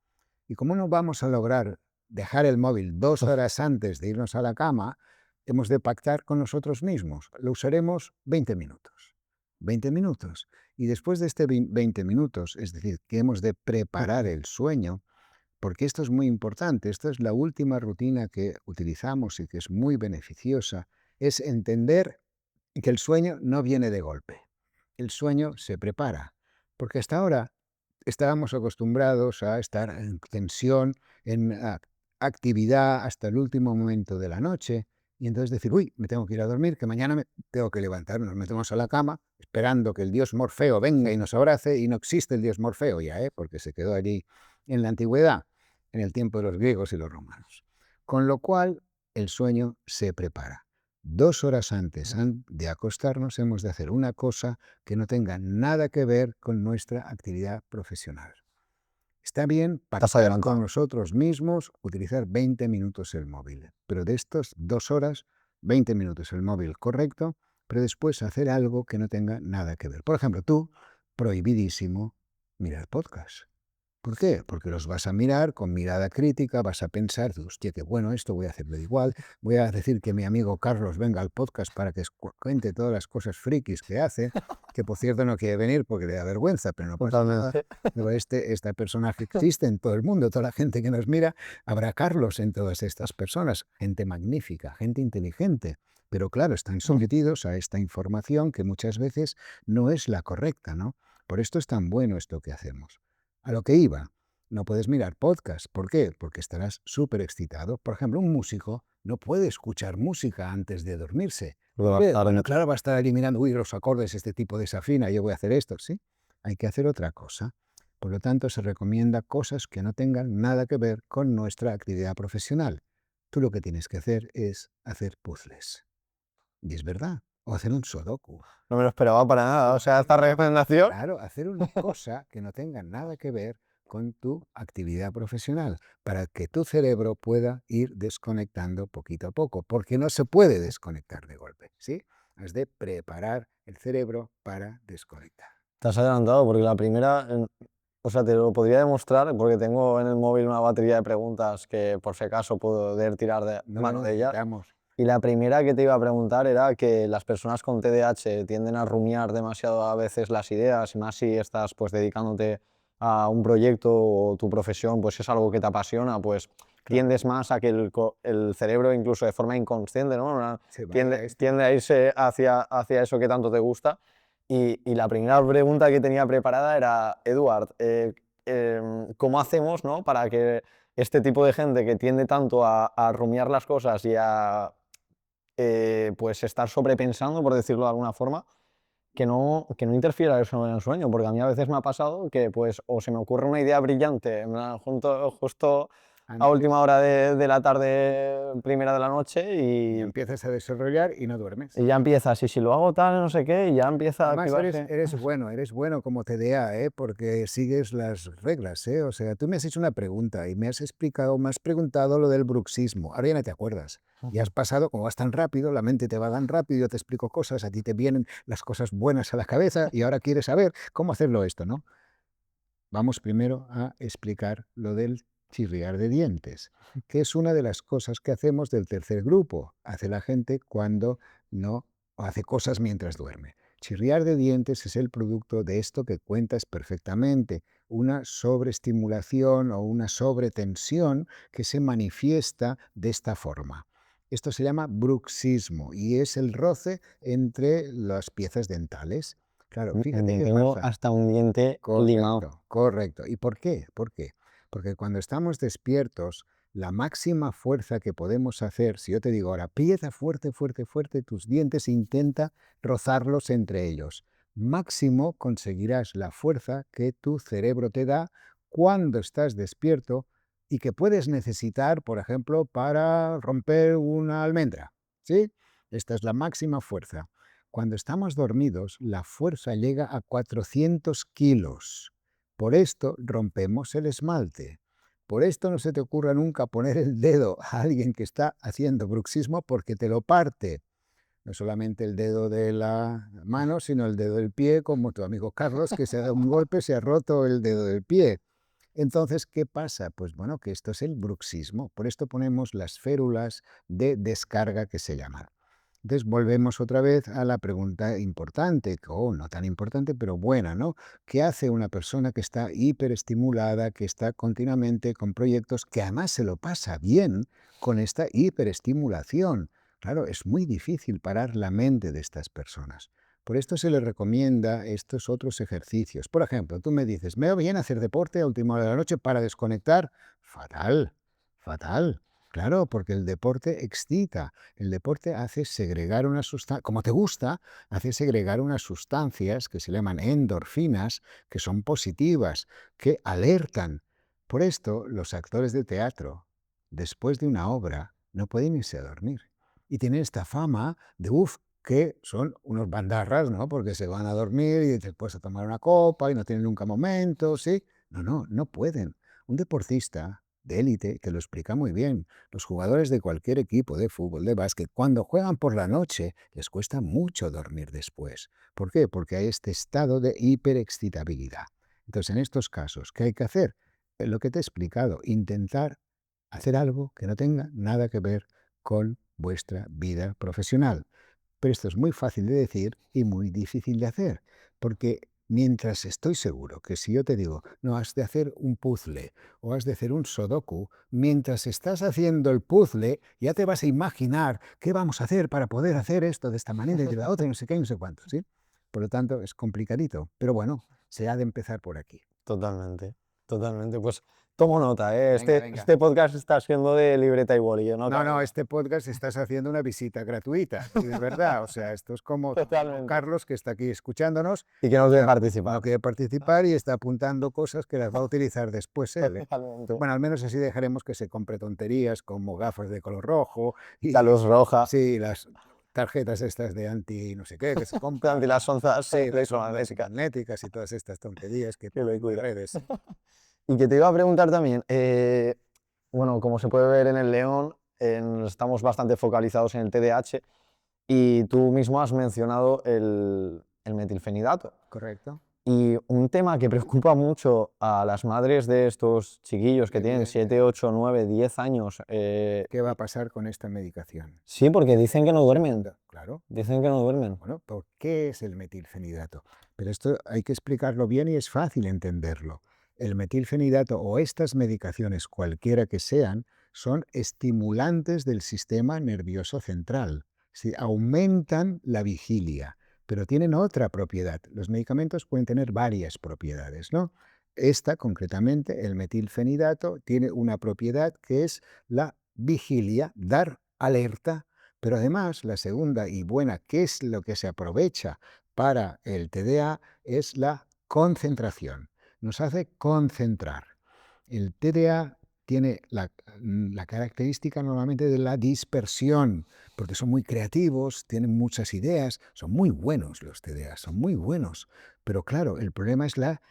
S1: ¿Y cómo no vamos a lograr dejar el móvil 2 horas antes de irnos a la cama? Hemos de pactar con nosotros mismos. Lo usaremos 20 minutos. 20 minutos. Y después de este 20 minutos, es decir, que hemos de preparar el sueño, porque esto es muy importante, esta es la última rutina que utilizamos y que es muy beneficiosa, es entender que el sueño no viene de golpe. El sueño se prepara, porque hasta ahora estábamos acostumbrados a estar en tensión, en actividad hasta el último momento de la noche, y entonces decir, uy, me tengo que ir a dormir, que mañana me tengo que levantar. Nos metemos a la cama esperando que el dios Morfeo venga y nos abrace, y no existe el dios Morfeo ya, porque se quedó allí en la antigüedad, en el tiempo de los griegos y los romanos. Con lo cual, el sueño se prepara. 2 horas antes de acostarnos hemos de hacer una cosa que no tenga nada que ver con nuestra actividad profesional. Está bien pactar con nosotros mismos, utilizar 20 minutos el móvil, pero de estos 2 horas, 20 minutos el móvil, correcto, pero después hacer algo que no tenga nada que ver. Por ejemplo, tú, prohibidísimo mirar podcast. ¿Por qué? Porque los vas a mirar con mirada crítica, vas a pensar, hostia, qué bueno esto, voy a hacerlo igual, voy a decir que mi amigo Carlos venga al podcast para que cuente todas las cosas frikis que hace, que por cierto no quiere venir porque le da vergüenza, pero no pasa nada. Pero esta personaje existe en todo el mundo, toda la gente que nos mira, habrá Carlos en todas estas personas, gente magnífica, gente inteligente, pero claro, están sometidos a esta información que muchas veces no es la correcta, ¿no? Por esto es tan bueno esto que hacemos. A lo que iba, no puedes mirar podcast. ¿Por qué? Porque estarás súper excitado. Por ejemplo, un músico no puede escuchar música antes de dormirse. Claro, va a estar eliminando, uy, los acordes, este tipo desafina, yo voy a hacer esto, ¿sí? Hay que hacer otra cosa. Por lo tanto, se recomienda cosas que no tengan nada que ver con nuestra actividad profesional. Tú lo que tienes que hacer es hacer puzzles. Y es verdad. o hacer un sudoku.
S2: No me lo esperaba para nada. O sea, esta recomendación.
S1: Claro, hacer una cosa que no tenga nada que ver con tu actividad profesional, para que tu cerebro pueda ir desconectando poquito a poco, porque no se puede desconectar de golpe, ¿sí? Has de preparar el cerebro para desconectar.
S2: Te has adelantado porque la primera, o sea, te lo podría demostrar porque tengo en el móvil una batería de preguntas que por si acaso poder tirar de
S1: No
S2: mano de ellas.
S1: necesitamos.
S2: Y la primera que te iba a preguntar era que las personas con TDAH tienden a rumiar demasiado a veces las ideas, y más si estás pues dedicándote a un proyecto o tu profesión, pues es algo que te apasiona, pues
S1: Claro,
S2: tiendes más a que el cerebro, incluso de forma inconsciente, ¿no?
S1: se vaya
S2: Tiende,
S1: esto.
S2: tiende a irse hacia eso que tanto te gusta. Y la primera pregunta que tenía preparada era, Eduard, ¿cómo hacemos, ¿no?, para que este tipo de gente que tiende tanto a rumiar las cosas y a pues estar sobrepensando, por decirlo de alguna forma, que no interfiera eso en el sueño? Porque a mí a veces me ha pasado que pues o se me ocurre una idea brillante en plan, justo a última
S1: Antes
S2: hora de la tarde, primera de la noche,
S1: y empiezas a desarrollar y no duermes.
S2: y ya empiezas, y si lo hago tal, no sé qué, y ya empieza a
S1: Además,
S2: activarse.
S1: eres bueno como TDA, ¿eh? Porque sigues las reglas, ¿eh? O sea, tú me has hecho una pregunta y me has preguntado lo del bruxismo. Ahora ya no te acuerdas. Y has pasado, como vas tan rápido, la mente te va tan rápido, yo te explico cosas, a ti te vienen las cosas buenas a la cabeza y ahora quieres saber cómo hacerlo esto, ¿no? Vamos primero a explicar lo del chirriar de dientes, que es una de las cosas que hacemos del tercer grupo. Hace la gente cuando no o hace cosas mientras duerme. Chirriar de dientes es el producto de esto que cuentas perfectamente, una sobreestimulación o una sobretensión que se manifiesta de esta forma. Esto se llama bruxismo y es el roce entre las piezas dentales. Claro, fíjate
S2: Me
S1: qué
S2: tengo
S1: pasa.
S2: hasta un diente limado.
S1: Correcto, correcto. ¿Y por qué? ¿Por qué? Porque cuando estamos despiertos, la máxima fuerza que podemos hacer, si yo te digo ahora, aprieta fuerte, fuerte, fuerte tus dientes e intenta rozarlos entre ellos. Máximo conseguirás la fuerza que tu cerebro te da cuando estás despierto y que puedes necesitar, por ejemplo, para romper una almendra. ¿Sí? Esta es la máxima fuerza. Cuando estamos dormidos, la fuerza llega a 400 kilos. Por esto rompemos el esmalte. Por esto no se te ocurra nunca poner el dedo a alguien que está haciendo bruxismo porque te lo parte. No solamente el dedo de la mano, sino el dedo del pie, como tu amigo Carlos, que se ha dado un golpe, se ha roto el dedo del pie. Entonces, ¿qué pasa? Pues bueno, que esto es el bruxismo. Por esto ponemos las férulas de descarga que se llaman. Entonces volvemos otra vez a la pregunta importante, o no tan importante, pero buena, ¿no? ¿Qué hace una persona que está hiperestimulada, que está continuamente con proyectos, que además se lo pasa bien con esta hiperestimulación? Claro, es muy difícil parar la mente de estas personas. Por esto se les recomienda estos otros ejercicios. Por ejemplo, tú me dices, me va bien hacer deporte a última hora de la noche para desconectar. Fatal, fatal. Claro, porque el deporte excita. El deporte hace segregar una sustancia, como te gusta, hace segregar unas sustancias que se llaman endorfinas, que son positivas, que alertan. Por esto, los actores de teatro, después de una obra, no pueden irse a dormir. Y tienen esta fama de, que son unos bandarras, ¿no? Porque se van a dormir y después a tomar una copa y no tienen nunca momentos, ¿sí? No, no pueden. Un deportista de élite, que lo explica muy bien, los jugadores de cualquier equipo de fútbol, de básquet, cuando juegan por la noche, les cuesta mucho dormir después. ¿Por qué? Porque hay este estado de hiperexcitabilidad. Entonces, en estos casos, ¿qué hay que hacer? Lo que te he explicado, intentar hacer algo que no tenga nada que ver con vuestra vida profesional. Pero esto es muy fácil de decir y muy difícil de hacer, porque mientras estoy seguro que si yo te digo, no, has de hacer un puzzle o has de hacer un sudoku, mientras estás haciendo el puzzle ya te vas a imaginar qué vamos a hacer para poder hacer esto de esta manera y de la otra y no sé qué y no sé cuánto, ¿sí? Por lo tanto, es complicadito, pero bueno, se ha de empezar por aquí.
S2: Totalmente, totalmente. Pues tomo nota, ¿eh?
S1: Venga,
S2: Este,
S1: venga.
S2: este podcast está siendo de libreta y boli, no
S1: No,
S2: cabe
S1: no,
S2: duda.
S1: este podcast estás haciendo una visita gratuita, y de verdad, o sea, esto es como tu amigo
S2: Totalmente.
S1: Carlos que está aquí escuchándonos
S2: Y que nos
S1: y
S2: debe
S1: no
S2: participar.
S1: quiere participar y está apuntando cosas que las va a utilizar después él, ¿eh?
S2: Totalmente.
S1: Bueno, al menos así dejaremos que se compre tonterías como gafas de color rojo
S2: La
S1: y
S2: luz roja.
S1: sí, las tarjetas estas de anti no sé qué, que se compran.
S2: Ante las onzas
S1: Sí,
S2: electromagnéticas.
S1: magnéticas y todas estas tonterías que
S2: Qué
S1: ponen en
S2: locura.
S1: redes.
S2: Y que te iba a preguntar también, bueno, como se puede ver en el León, estamos bastante focalizados en el TDAH y tú mismo has mencionado el metilfenidato.
S1: ¿Correcto?
S2: Y un tema que preocupa mucho a las madres de estos chiquillos que tienen 7, 8, 9, 10 años.
S1: ¿Qué va a pasar con esta medicación?
S2: Sí, porque dicen que no duermen.
S1: Claro.
S2: Dicen que no duermen.
S1: Bueno, ¿por qué es el metilfenidato? Pero esto hay que explicarlo bien y es fácil entenderlo. El metilfenidato o estas medicaciones, cualquiera que sean, son estimulantes del sistema nervioso central. Sí, aumentan la vigilia, pero tienen otra propiedad. Los medicamentos pueden tener varias propiedades, ¿no? Esta, concretamente, el metilfenidato, tiene una propiedad que es la vigilia, dar alerta, pero además la segunda y buena, que es lo que se aprovecha para el TDA, es la concentración. Nos hace concentrar. El TDA tiene la característica normalmente de la dispersión, porque son muy creativos, tienen muchas ideas, son muy buenos los TDA, son muy buenos. Pero claro, el problema es la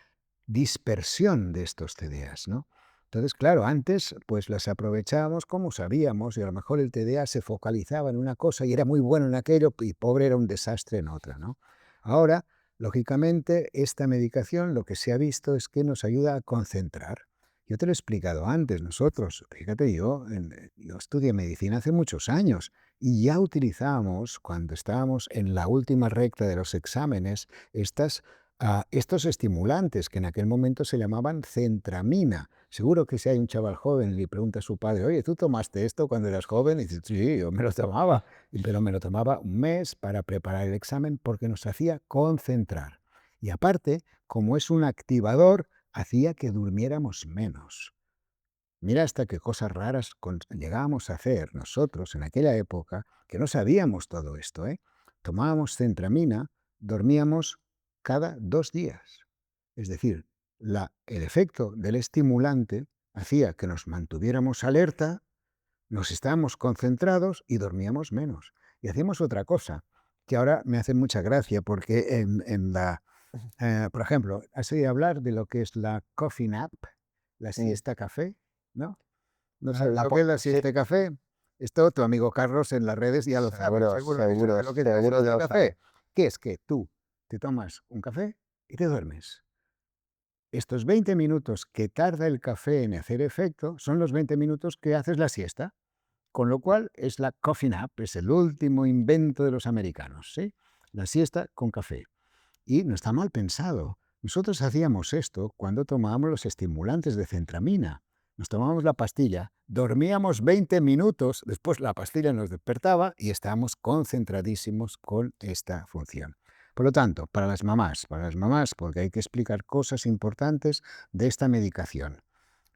S1: dispersión de estos TDAs, ¿no? Entonces, claro, antes pues las aprovechábamos como sabíamos y a lo mejor el TDA se focalizaba en una cosa y era muy bueno en aquello y pobre era un desastre en otra, ¿no? Ahora, lógicamente, esta medicación lo que se ha visto es que nos ayuda a concentrar. Yo te lo he explicado antes, nosotros, fíjate, yo estudié medicina hace muchos años y ya utilizamos, cuando estábamos en la última recta de los exámenes, estos estimulantes que en aquel momento se llamaban centramina. Seguro que si hay un chaval joven y le pregunta a su padre, oye, ¿tú tomaste esto cuando eras joven? Y dice, sí, yo me lo tomaba. Pero me lo tomaba un mes para preparar el examen porque nos hacía concentrar. Y aparte, como es un activador, hacía que durmiéramos menos. Mira hasta qué cosas raras llegábamos a hacer nosotros en aquella época, que no sabíamos todo esto, ¿eh? Tomábamos centramina, dormíamos cada 2 días. Es decir, el efecto del estimulante hacía que nos mantuviéramos alerta, nos estábamos concentrados y dormíamos menos. Y hacíamos otra cosa, que ahora me hace mucha gracia, porque por ejemplo, ¿has oído hablar de lo que es la coffee nap, la
S2: Sí.
S1: siesta café? ¿No? ¿No
S2: Ah,
S1: sabes
S2: la
S1: lo
S2: po-
S1: que es la
S2: sí.
S1: siesta café? Esto tu amigo Carlos en las redes ya lo sabe,
S2: Seguro,
S1: seguro que
S2: seguro,
S1: sabe lo que es la
S2: seguro que
S1: siesta
S2: lo
S1: café.
S2: sabe.
S1: ¿Qué es? Que tú te tomas un café y te duermes. Estos 20 minutos que tarda el café en hacer efecto son los 20 minutos que haces la siesta, con lo cual es la coffee nap, es el último invento de los americanos, ¿sí? La siesta con café. Y no está mal pensado. Nosotros hacíamos esto cuando tomábamos los estimulantes de centramina. Nos tomábamos la pastilla, dormíamos 20 minutos, después la pastilla nos despertaba y estábamos concentradísimos con esta función. Por lo tanto, para las mamás, porque hay que explicar cosas importantes de esta medicación.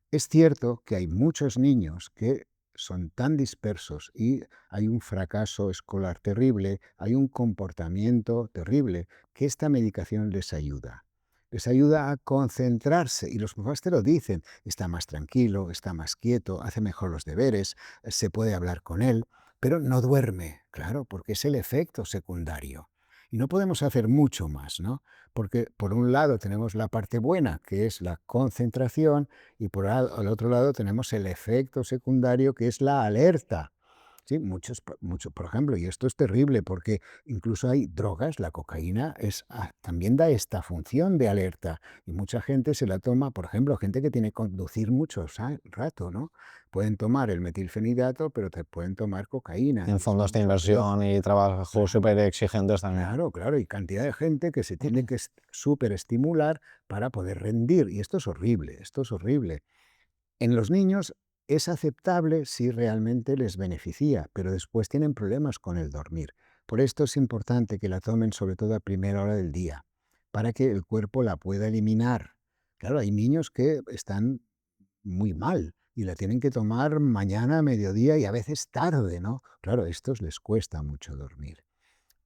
S1: Es cierto que hay muchos niños que son tan dispersos y hay un fracaso escolar terrible, hay un comportamiento terrible, que esta medicación les ayuda. Les ayuda a concentrarse y los papás te lo dicen, está más tranquilo, está más quieto, hace mejor los deberes, se puede hablar con él, pero no duerme, claro, porque es el efecto secundario. Y no podemos hacer mucho más, ¿no? Porque por un lado tenemos la parte buena, que es la concentración, y al otro lado tenemos el efecto secundario, que es la alerta. Sí, por ejemplo, y esto es terrible porque incluso hay drogas, la cocaína también da esta función de alerta y mucha gente se la toma, por ejemplo, gente que tiene que conducir mucho rato, ¿no? Pueden tomar el metilfenidato, pero te pueden tomar cocaína.
S2: En
S1: y son
S2: fondos de
S1: mucho peor.
S2: inversión y trabajos súper exigentes también.
S1: Claro, claro, y cantidad de gente que se tiene que súper estimular para poder rendir. Y esto es horrible, esto es horrible. En los niños es aceptable si realmente les beneficia, pero después tienen problemas con el dormir. Por esto es importante que la tomen sobre todo a primera hora del día, para que el cuerpo la pueda eliminar. Claro, hay niños que están muy mal y la tienen que tomar mañana, mediodía y a veces tarde, ¿no? Claro, a estos les cuesta mucho dormir.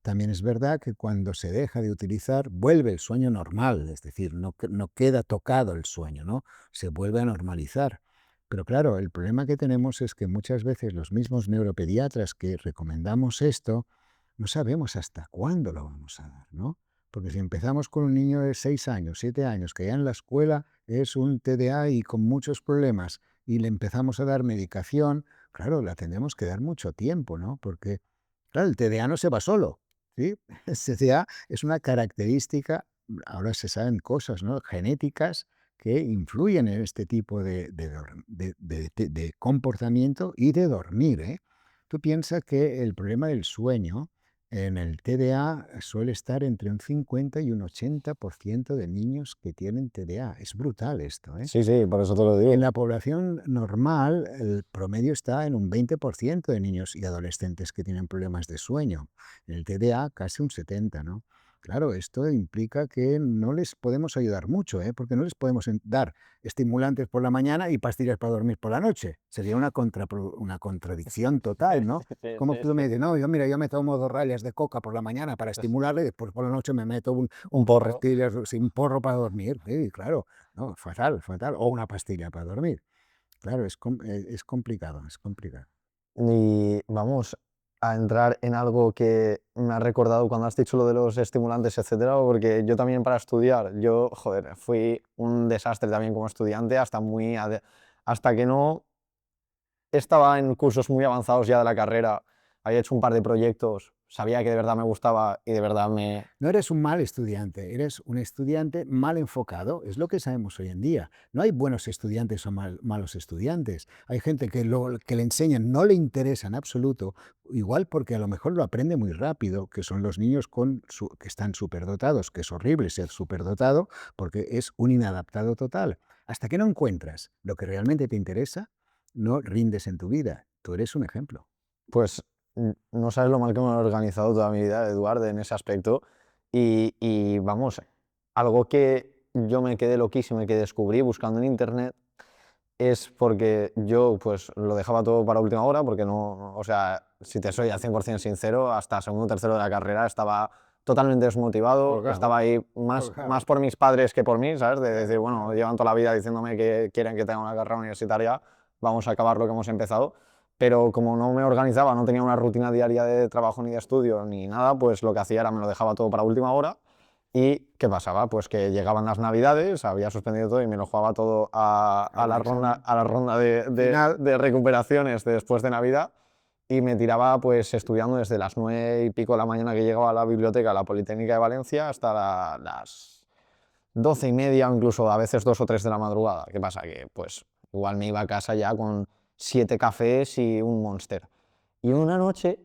S1: También es verdad que cuando se deja de utilizar, vuelve el sueño normal, es decir, no queda tocado el sueño, ¿no? Se vuelve a normalizar. Pero claro, el problema que tenemos es que muchas veces los mismos neuropediatras que recomendamos esto, no sabemos hasta cuándo lo vamos a dar, ¿no? Porque si empezamos con un niño de 6 años, 7 años, que ya en la escuela es un TDA y con muchos problemas, y le empezamos a dar medicación, claro, la tendremos que dar mucho tiempo, ¿no? Porque, claro, el TDA no se va solo, ¿sí? El TDA es una característica, ahora se saben cosas, ¿no? Genéticas que influyen en este tipo de comportamiento y de dormir, ¿eh? Tú piensas que el problema del sueño en el TDA suele estar entre un 50 y un 80% de niños que tienen TDA. Es brutal esto, ¿eh?
S2: Sí, sí, por eso te lo
S1: En
S2: digo.
S1: la población normal, el promedio está en un 20% de niños y adolescentes que tienen problemas de sueño. En el TDA casi un 70%, ¿no? Claro, esto implica que no les podemos ayudar mucho, ¿eh? Porque no les podemos dar estimulantes por la mañana y pastillas para dormir por la noche. Sería una contradicción total, ¿no?
S2: Sí,
S1: Como
S2: sí,
S1: tú me
S2: sí.
S1: dices, no, mira, yo me tomo 2 rayas de coca por la mañana para estimularle y después por la noche me meto
S2: Un
S1: unas
S2: porro.
S1: pastillas sin porro para dormir. Sí, claro. No, fatal, fatal. O una pastilla para dormir. Claro, es complicado, es complicado.
S2: Y vamos a entrar en algo que me ha recordado cuando has dicho lo de los estimulantes, etcétera, porque yo también para estudiar, yo, joder, fui un desastre también como estudiante hasta que no estaba en cursos muy avanzados ya de la carrera, había hecho un par de proyectos, sabía que de verdad me gustaba y de verdad me...
S1: No eres un mal estudiante, eres un estudiante mal enfocado, es lo que sabemos hoy en día. No hay buenos estudiantes o malos estudiantes. Hay gente que lo que le enseñan no le interesa en absoluto, igual porque a lo mejor lo aprende muy rápido, que son los niños que están superdotados, que es horrible ser superdotado porque es un inadaptado total. Hasta que no encuentras lo que realmente te interesa, no rindes en tu vida. Tú eres un ejemplo.
S2: Pues no sabes lo mal que me he organizado toda mi vida, Eduardo, en ese aspecto. Y vamos, algo que yo me quedé loquísimo y que descubrí buscando en internet es porque yo pues lo dejaba todo para última hora, porque no, o sea, si te soy al 100% sincero, hasta segundo o tercero de la carrera estaba totalmente desmotivado,
S1: Colgado,
S2: estaba ahí más
S1: colgado.
S2: por mis padres que por mí, ¿sabes? De decir,
S1: Claro,
S2: bueno,
S1: claro.
S2: llevan toda la vida diciéndome que quieren que tenga una carrera universitaria, vamos a acabar lo que hemos empezado, pero como no me organizaba, no tenía una rutina diaria de trabajo ni de estudio ni nada, pues lo que hacía era me lo dejaba todo para última hora. ¿Y qué pasaba? Pues que llegaban las navidades, había suspendido todo y me lo jugaba todo
S1: Al examen.
S2: a la ronda
S1: Final.
S2: de recuperaciones de después de Navidad y me tiraba pues estudiando desde las 9:00 y pico de la mañana que llegaba a la biblioteca, a la Politécnica de Valencia, hasta las 12:30 o incluso a veces 2 o 3 de la madrugada. ¿Qué pasa? Que pues igual me iba a casa ya con 7 cafés y un Monster. Y una noche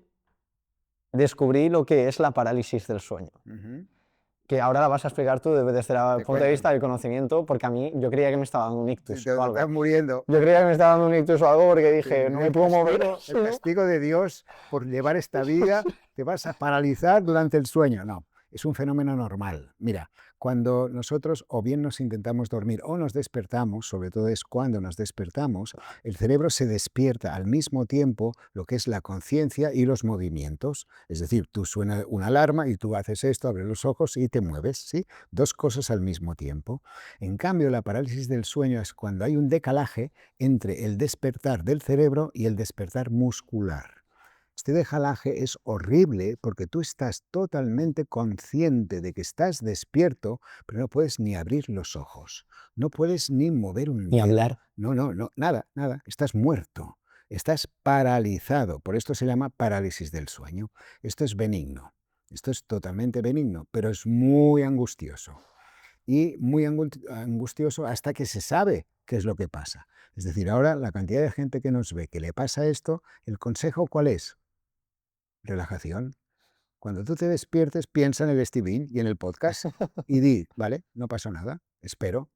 S2: descubrí lo que es la parálisis del sueño,
S1: Ujú.
S2: que ahora la vas a explicar tú desde el
S1: Te
S2: punto de
S1: cuento.
S2: vista del conocimiento, porque a mí yo creía que me estaba dando un
S1: Te
S2: ictus o
S1: te
S2: algo.
S1: estás muriendo.
S2: Yo creía que me estaba dando un ictus o algo porque dije, no me
S1: El
S2: puedo mover.
S1: castigo, el castigo de Dios por llevar esta vida, te vas a paralizar durante el sueño. No, es un fenómeno normal. Mira, cuando nosotros o bien nos intentamos dormir o nos despertamos, sobre todo es cuando nos despertamos, el cerebro se despierta al mismo tiempo lo que es la conciencia y los movimientos. Es decir, tú suena una alarma y tú haces esto, abres los ojos y te mueves, ¿sí? Dos cosas al mismo tiempo. En cambio, la parálisis del sueño es cuando hay un decalaje entre el despertar del cerebro y el despertar muscular. Este decalaje es horrible porque tú estás totalmente consciente de que estás despierto, pero no puedes ni abrir los ojos, no puedes ni mover un
S2: Ni
S1: dedo.
S2: hablar.
S1: No, no, no, nada, nada, estás muerto, estás paralizado. Por esto se llama parálisis del sueño. Esto es benigno, esto es totalmente benigno, pero es muy angustioso y muy angustioso hasta que se sabe qué es lo que pasa. Es decir, ahora la cantidad de gente que nos ve que le pasa esto, el consejo ¿cuál es? Relajación. Cuando tú te despiertes, piensa en el Stevie y en el podcast y di, vale, no pasa nada, espero,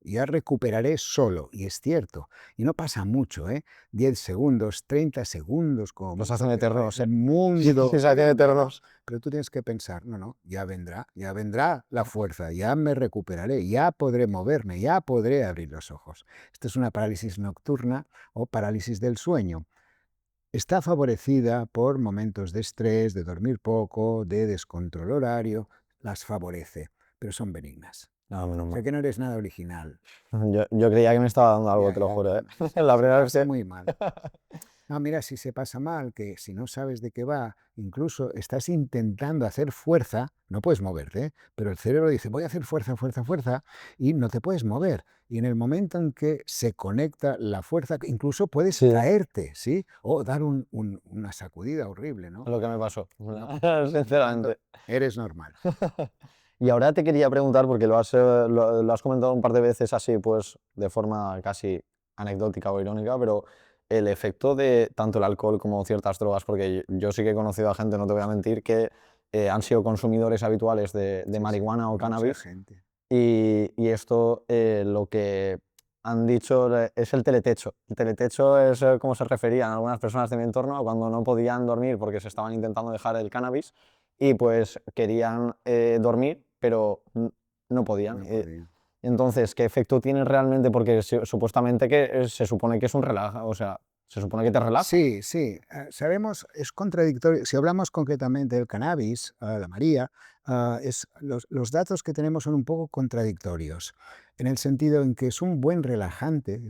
S1: y ya recuperaré solo. Y es cierto, y no pasa mucho, ¿eh? 10 segundos, 30 segundos, como
S2: Los
S1: mucho,
S2: hacen
S1: que
S2: eternos,
S1: parece
S2: ¿eh?
S1: un
S2: Sí,
S1: mundo,
S2: se hacen eternos.
S1: pero tú tienes que pensar, no, no, ya vendrá la fuerza, ya me recuperaré, ya podré moverme, ya podré abrir los ojos. Esto es una parálisis nocturna o parálisis del sueño. Está favorecida por momentos de estrés, de dormir poco, de descontrol horario, las favorece, pero son benignas.
S2: No, menos
S1: O sea
S2: mal.
S1: que no eres nada original.
S2: Yo creía que me estaba dando algo,
S1: Ya,
S2: te lo
S1: ya,
S2: juro, ¿eh?
S1: no,
S2: La
S1: se
S2: primera vez
S1: pasa
S2: que...
S1: muy mal. No, mira, si se pasa mal, que si no sabes de qué va, incluso estás intentando hacer fuerza, no puedes moverte, ¿eh? Pero el cerebro dice, voy a hacer fuerza, fuerza, fuerza, y no te puedes mover. Y en el momento en que se conecta la fuerza, incluso puedes
S2: Sí, es
S1: caerte, ¿sí? O dar una sacudida horrible, ¿no?
S2: lo que me pasó,
S1: No, pues por lo tanto,
S2: sinceramente.
S1: eres normal.
S2: Y ahora te quería preguntar, porque lo has comentado un par de veces así, pues de forma casi anecdótica o irónica, pero el efecto de tanto el alcohol como ciertas drogas, porque yo sí que he conocido a gente, no te voy a mentir, que han sido consumidores habituales de
S1: Sí, sí,
S2: marihuana o
S1: mucha
S2: cannabis,
S1: gente.
S2: y esto lo que han dicho es el teletecho. El teletecho es como se referían algunas personas de mi entorno a cuando no podían dormir porque se estaban intentando dejar el cannabis y pues querían dormir, pero no podían.
S1: No podía.
S2: Entonces, ¿qué efecto tiene realmente? Porque supuestamente que se supone que es un relaja, o sea, se supone que te relaja.
S1: Sí, sí, sabemos, es contradictorio. Si hablamos concretamente del cannabis, la María, los datos que tenemos son un poco contradictorios, en el sentido en que es un buen relajante,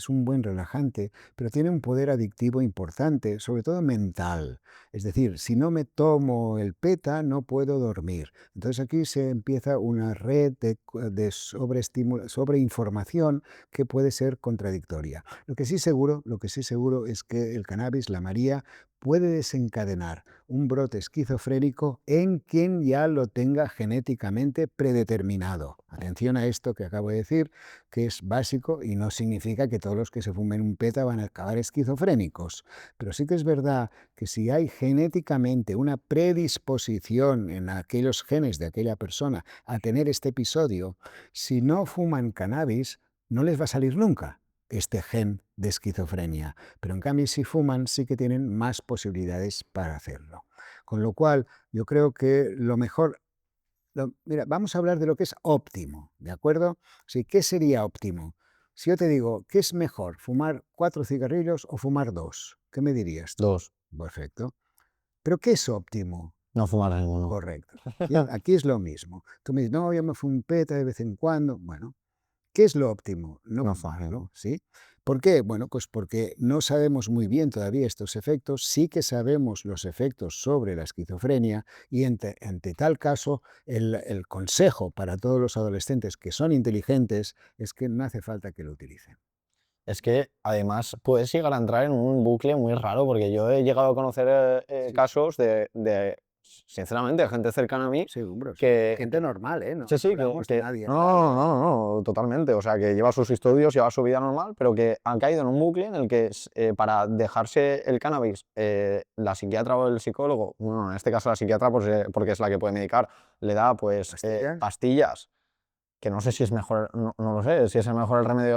S1: pero tiene un poder adictivo importante, sobre todo mental. Es decir, si no me tomo el peta, no puedo dormir. Entonces aquí se empieza una red de sobreinformación que puede ser contradictoria. Lo que sí seguro es que el cannabis, la María, puede desencadenar un brote esquizofrénico en quien ya lo tenga genéticamente predeterminado. Atención a esto que acabo de decir, que es básico y no significa que todos los que se fumen un peta van a acabar esquizofrénicos. Pero sí que es verdad que si hay genéticamente una predisposición en aquellos genes de aquella persona a tener este episodio, si no fuman cannabis, no les va a salir nunca este gen de esquizofrenia, pero en cambio si fuman sí que tienen más posibilidades para hacerlo. Con lo cual, yo creo que lo mejor, mira, vamos a hablar de lo que es óptimo, ¿de acuerdo? Sí, ¿qué sería óptimo? Si yo te digo, ¿qué es mejor, fumar 4 cigarrillos o fumar dos? ¿Qué me dirías tú?
S2: Dos,
S1: Perfecto. ¿Pero qué es óptimo?
S2: no fumar ninguno.
S1: Correcto. Aquí es lo mismo. Tú me dices, no, yo me fumo un peta de vez en cuando. Bueno, ¿qué es lo óptimo? No
S2: No fumar
S1: fumarlo,
S2: ninguno.
S1: ¿sí? ¿Por qué? Bueno, pues porque no sabemos muy bien todavía estos efectos, sí que sabemos los efectos sobre la esquizofrenia y ante tal caso el consejo para todos los adolescentes que son inteligentes es que no hace falta que lo utilicen.
S2: Es que además puedes llegar a entrar en un bucle muy raro, porque yo he llegado a conocer
S1: Sí, sí,
S2: casos sinceramente, de gente cercana a mí
S1: sí, hombre, sí.
S2: que,
S1: Gente normal, ¿eh? No,
S2: sí,
S1: no
S2: sí,
S1: hablamos de nadie
S2: no,
S1: raro, ¿eh?
S2: no, totalmente, o sea, que lleva sus estudios, lleva su vida normal, pero que han caído en un bucle en el que para dejarse el cannabis, la psiquiatra o el psicólogo, bueno, en este caso la psiquiatra, pues, porque es la que puede medicar, le da pues
S1: ¿Pastillas?
S2: pastillas que no sé si es mejor, no lo sé, si es el mejor el remedio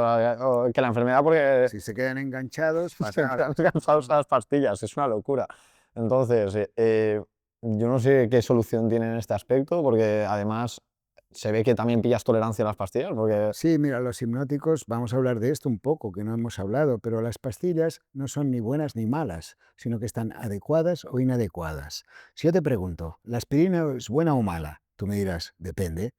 S2: que la enfermedad, porque
S1: Si se quedan enganchados,
S2: se
S1: fatal.
S2: quedan cansados las pastillas, es una locura. Entonces, yo no sé qué solución tiene en este aspecto, porque además se ve que también pillas tolerancia a las pastillas, porque
S1: Sí, mira, los hipnóticos, vamos a hablar de esto un poco, que no hemos hablado, pero las pastillas no son ni buenas ni malas, sino que están adecuadas o inadecuadas. Si yo te pregunto, ¿la aspirina es buena o mala? Tú me dirás, depende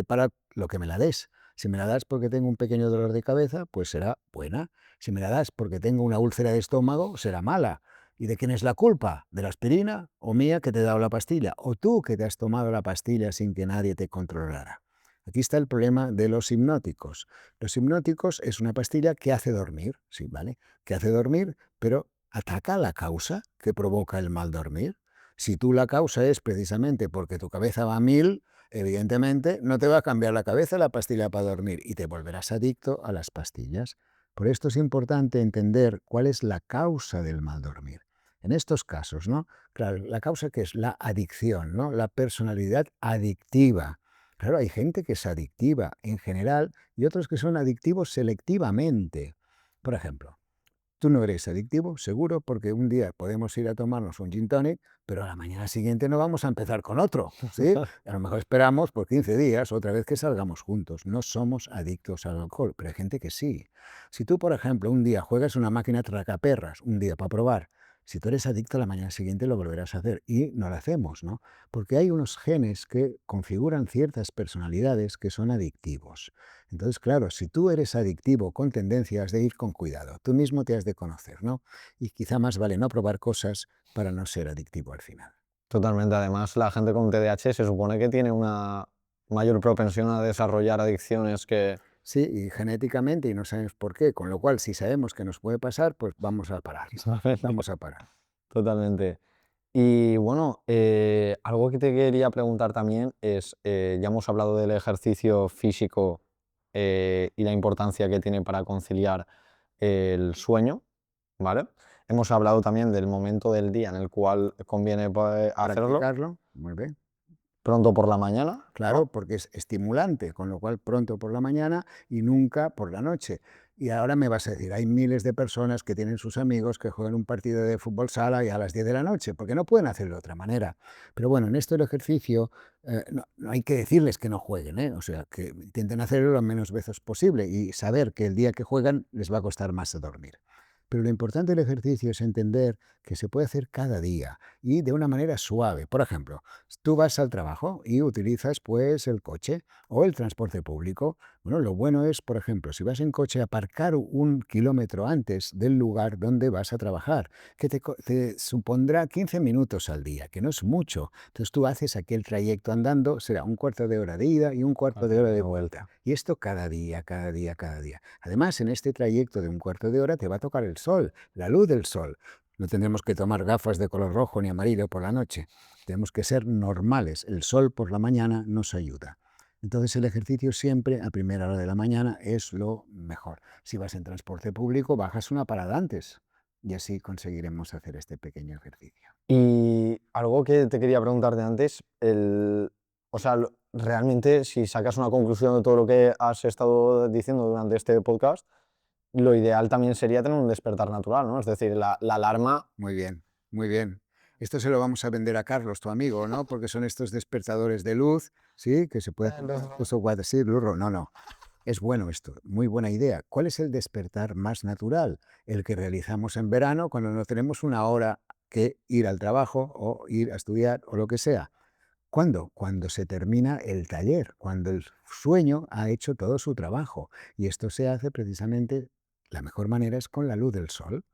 S1: para lo que me la des. Si me la das porque tengo un pequeño dolor de cabeza, pues será buena. Si me la das porque tengo una úlcera de estómago, será mala. ¿Y de quién es la culpa? ¿De la aspirina o mía que te he dado la pastilla? ¿O tú que te has tomado la pastilla sin que nadie te controlara? Aquí está el problema de los hipnóticos. Los hipnóticos es una pastilla que hace dormir, sí, ¿vale? Que hace dormir, pero ataca la causa que provoca el mal dormir. Si tú la causa es precisamente porque tu cabeza va a mil, evidentemente no te va a cambiar la cabeza la pastilla para dormir y te volverás adicto a las pastillas. Por esto es importante entender cuál es la causa del mal dormir. En estos casos, ¿no? Claro, la causa que es la adicción, ¿no? La personalidad adictiva. Claro, hay gente que es adictiva en general y otros que son adictivos selectivamente. Por ejemplo, tú no eres adictivo, seguro, porque un día podemos ir a tomarnos un gin tonic, pero a la mañana siguiente no vamos a empezar con otro, ¿sí? A lo mejor esperamos por 15 días otra vez que salgamos juntos. No somos adictos al alcohol, pero hay gente que sí. Si tú, por ejemplo, un día juegas una máquina tracaperras, un día para probar, Si tú eres adicto a la mañana siguiente lo volverás a hacer y no lo hacemos, ¿no? Porque hay unos genes que configuran ciertas personalidades que son adictivos. Entonces, claro, si tú eres adictivo con tendencia, has de ir con cuidado. Tú mismo te has de conocer, ¿no? Y quizá más vale no probar cosas para no ser adictivo al final.
S2: Totalmente. Además, la gente con TDAH se supone que tiene una mayor propensión a desarrollar adicciones que...
S1: Sí, y genéticamente, y no sabemos por qué, con lo cual, si sabemos que nos puede pasar, pues vamos a parar. Vamos a parar.
S2: Totalmente. Y bueno, algo que te quería preguntar también es, ya hemos hablado del ejercicio físico y la importancia que tiene para conciliar el sueño, ¿vale? Hemos hablado también del momento del día en el cual conviene hacerlo,
S1: Practicarlo, muy bien.
S2: pronto por la mañana,
S1: Claro,
S2: ¿no?
S1: porque es estimulante, con lo cual pronto por la mañana y nunca por la noche. Y ahora me vas a decir, hay miles de personas que tienen sus amigos que juegan un partido de fútbol sala y a las 10 de la noche, porque no pueden hacerlo de otra manera. Pero bueno, en esto del ejercicio no hay que decirles que no jueguen, ¿eh? O sea, que intenten hacerlo lo menos veces posible y saber que el día que juegan les va a costar más dormir. Pero lo importante del ejercicio es entender que se puede hacer cada día y de una manera suave. Por ejemplo, tú vas al trabajo y utilizas pues el coche o el transporte público. Bueno, lo bueno es, por ejemplo, si vas en coche, aparcar 1 kilómetro antes del lugar donde vas a trabajar, que te supondrá 15 minutos al día, que no es mucho. Entonces tú haces aquel trayecto andando, será un cuarto de hora de ida y un cuarto de hora de vuelta. Y esto cada día, cada día, cada día. Además, en este trayecto de un cuarto de hora te va a tocar el sol, la luz del sol. No tendremos que tomar gafas de color rojo ni amarillo por la noche. Tenemos que ser normales. El sol por la mañana nos ayuda. Entonces el ejercicio siempre a primera hora de la mañana es lo mejor. Si vas en transporte público, bajas una parada antes y así conseguiremos hacer este pequeño ejercicio.
S2: Y algo que te quería preguntarte antes, o sea, realmente si sacas una conclusión de todo lo que has estado diciendo durante este podcast, lo ideal también sería tener un despertar natural, ¿no? Es decir, la alarma...
S1: Muy bien, muy bien. Esto se lo vamos a vender a Carlos, tu amigo, ¿no? Porque son estos despertadores de luz, ¿sí? Que se puede hacer incluso decir, Lurro. No, no. Es bueno esto, muy buena idea. ¿Cuál es el despertar más natural? El que realizamos en verano cuando no tenemos una hora que ir al trabajo o ir a estudiar o lo que sea. ¿Cuándo? Cuando se termina el taller, cuando el sueño ha hecho todo su trabajo. Y esto se hace precisamente, la mejor manera es con la luz del sol,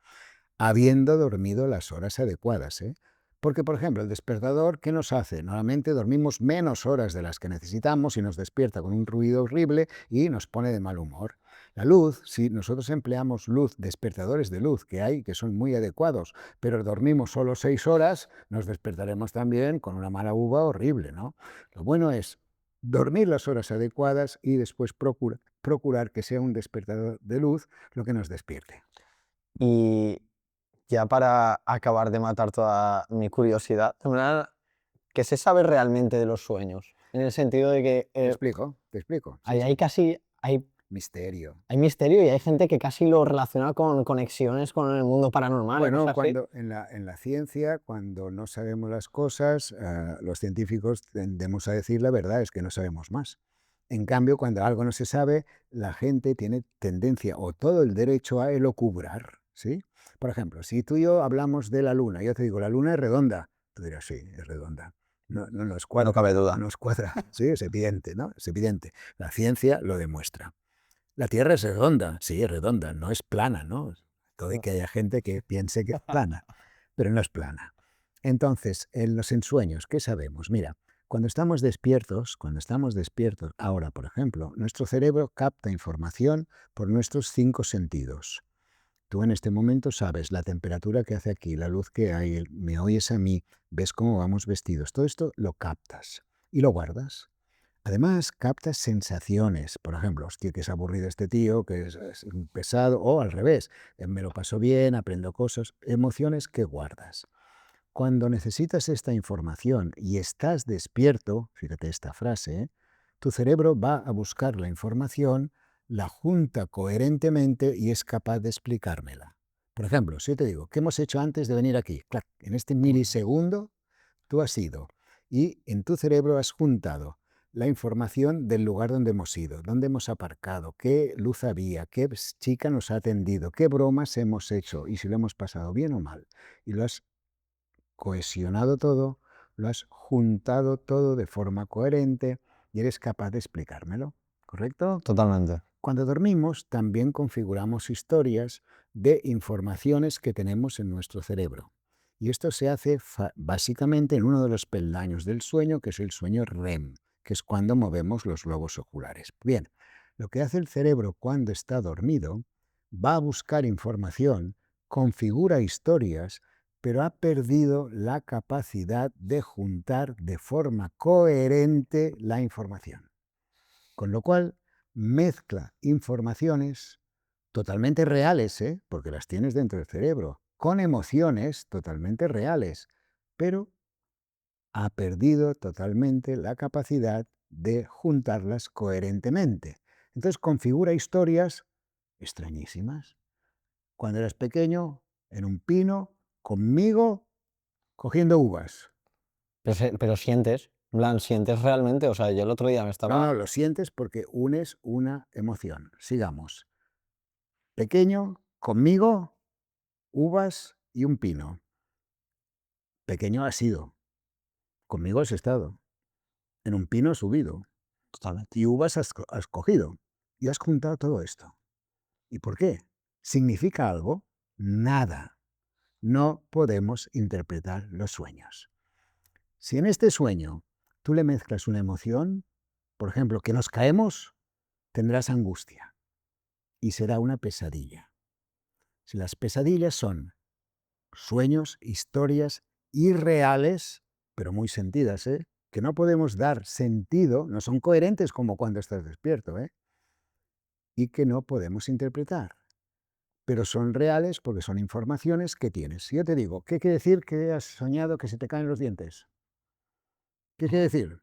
S1: habiendo dormido las horas adecuadas, ¿eh? Porque, por ejemplo, el despertador, ¿qué nos hace? Normalmente dormimos menos horas de las que necesitamos y nos despierta con un ruido horrible y nos pone de mal humor. La luz, si nosotros empleamos luz, despertadores de luz que hay, que son muy adecuados, pero dormimos solo 6 horas, nos despertaremos también con una mala uva horrible, ¿no? Lo bueno es dormir las horas adecuadas y después procurar que sea un despertador de luz lo que nos despierte.
S2: Y ya para acabar de matar toda mi curiosidad, en verdad, ¿qué se sabe realmente de los sueños? En el sentido de que
S1: Te explico. Sí,
S2: hay
S1: sí.
S2: casi,
S1: Misterio.
S2: hay misterio y hay gente que casi lo relaciona con conexiones con el mundo paranormal y
S1: Bueno,
S2: cosas así.
S1: cuando en la ciencia, cuando no sabemos las cosas, los científicos tendemos a decir la verdad, es que no sabemos más. En cambio, cuando algo no se sabe, la gente tiene tendencia o todo el derecho a elocubrar, ¿sí? Por ejemplo, si tú y yo hablamos de la luna, yo te digo, la luna es redonda, tú dirás, sí, es redonda. No, no nos
S2: No
S1: cuadra,
S2: cabe
S1: no
S2: duda.
S1: nos cuadra. Sí, es evidente, ¿no? Es evidente. La ciencia lo demuestra. La Tierra es redonda, sí, es redonda, no es plana, ¿no? Todo de que haya gente que piense que es plana, pero no es plana. Entonces, en los ensueños, ¿qué sabemos? Mira, cuando estamos despiertos, ahora, por ejemplo, nuestro cerebro capta información por nuestros 5 sentidos. Tú en este momento sabes la temperatura que hace aquí, la luz que hay, me oyes a mí, ves cómo vamos vestidos. Todo esto lo captas y lo guardas. Además, captas sensaciones. Por ejemplo, hostia, que es aburrido este tío, que es un pesado, o al revés, me lo paso bien, aprendo cosas, emociones que guardas. Cuando necesitas esta información y estás despierto, fíjate esta frase, ¿eh? Tu cerebro va a buscar la información, la junta coherentemente y es capaz de explicármela. Por ejemplo, si yo te digo, ¿qué hemos hecho antes de venir aquí? Clac, en este milisegundo tú has ido y en tu cerebro has juntado la información del lugar donde hemos ido, dónde hemos aparcado, qué luz había, qué chica nos ha atendido, qué bromas hemos hecho y si lo hemos pasado bien o mal. Y lo has cohesionado todo, lo has juntado todo de forma coherente y eres capaz de explicármelo, ¿correcto?
S2: Totalmente.
S1: Cuando dormimos también configuramos historias de informaciones que tenemos en nuestro cerebro. Y esto se hace básicamente en uno de los peldaños del sueño, que es el sueño REM, que es cuando movemos los globos oculares. Bien, lo que hace el cerebro cuando está dormido, va a buscar información, configura historias, pero ha perdido la capacidad de juntar de forma coherente la información. Con lo cual, mezcla informaciones totalmente reales, porque las tienes dentro del cerebro, con emociones totalmente reales, pero ha perdido totalmente la capacidad de juntarlas coherentemente. Entonces configura historias extrañísimas. Cuando eras pequeño, en un pino, conmigo, cogiendo uvas.
S2: Pero sientes, en plan, sientes realmente, o sea, yo el otro día me
S1: No,
S2: estaba...
S1: no, lo sientes porque unes una emoción. Sigamos. Pequeño, conmigo, uvas y un pino. Pequeño has sido, conmigo has estado, en un pino has subido
S2: Totalmente.
S1: y uvas has cogido y has juntado todo esto. ¿Y por qué? ¿Significa algo? Nada. No podemos interpretar los sueños. Si en este sueño tú le mezclas una emoción, por ejemplo, que nos caemos, tendrás angustia y será una pesadilla. Si las pesadillas son sueños, historias irreales, pero muy sentidas, que no podemos dar sentido, no son coherentes como cuando estás despierto, y que no podemos interpretar, pero son reales porque son informaciones que tienes. Si yo te digo, ¿qué quiere decir que has soñado que se te caen los dientes? ¿Qué quiere decir?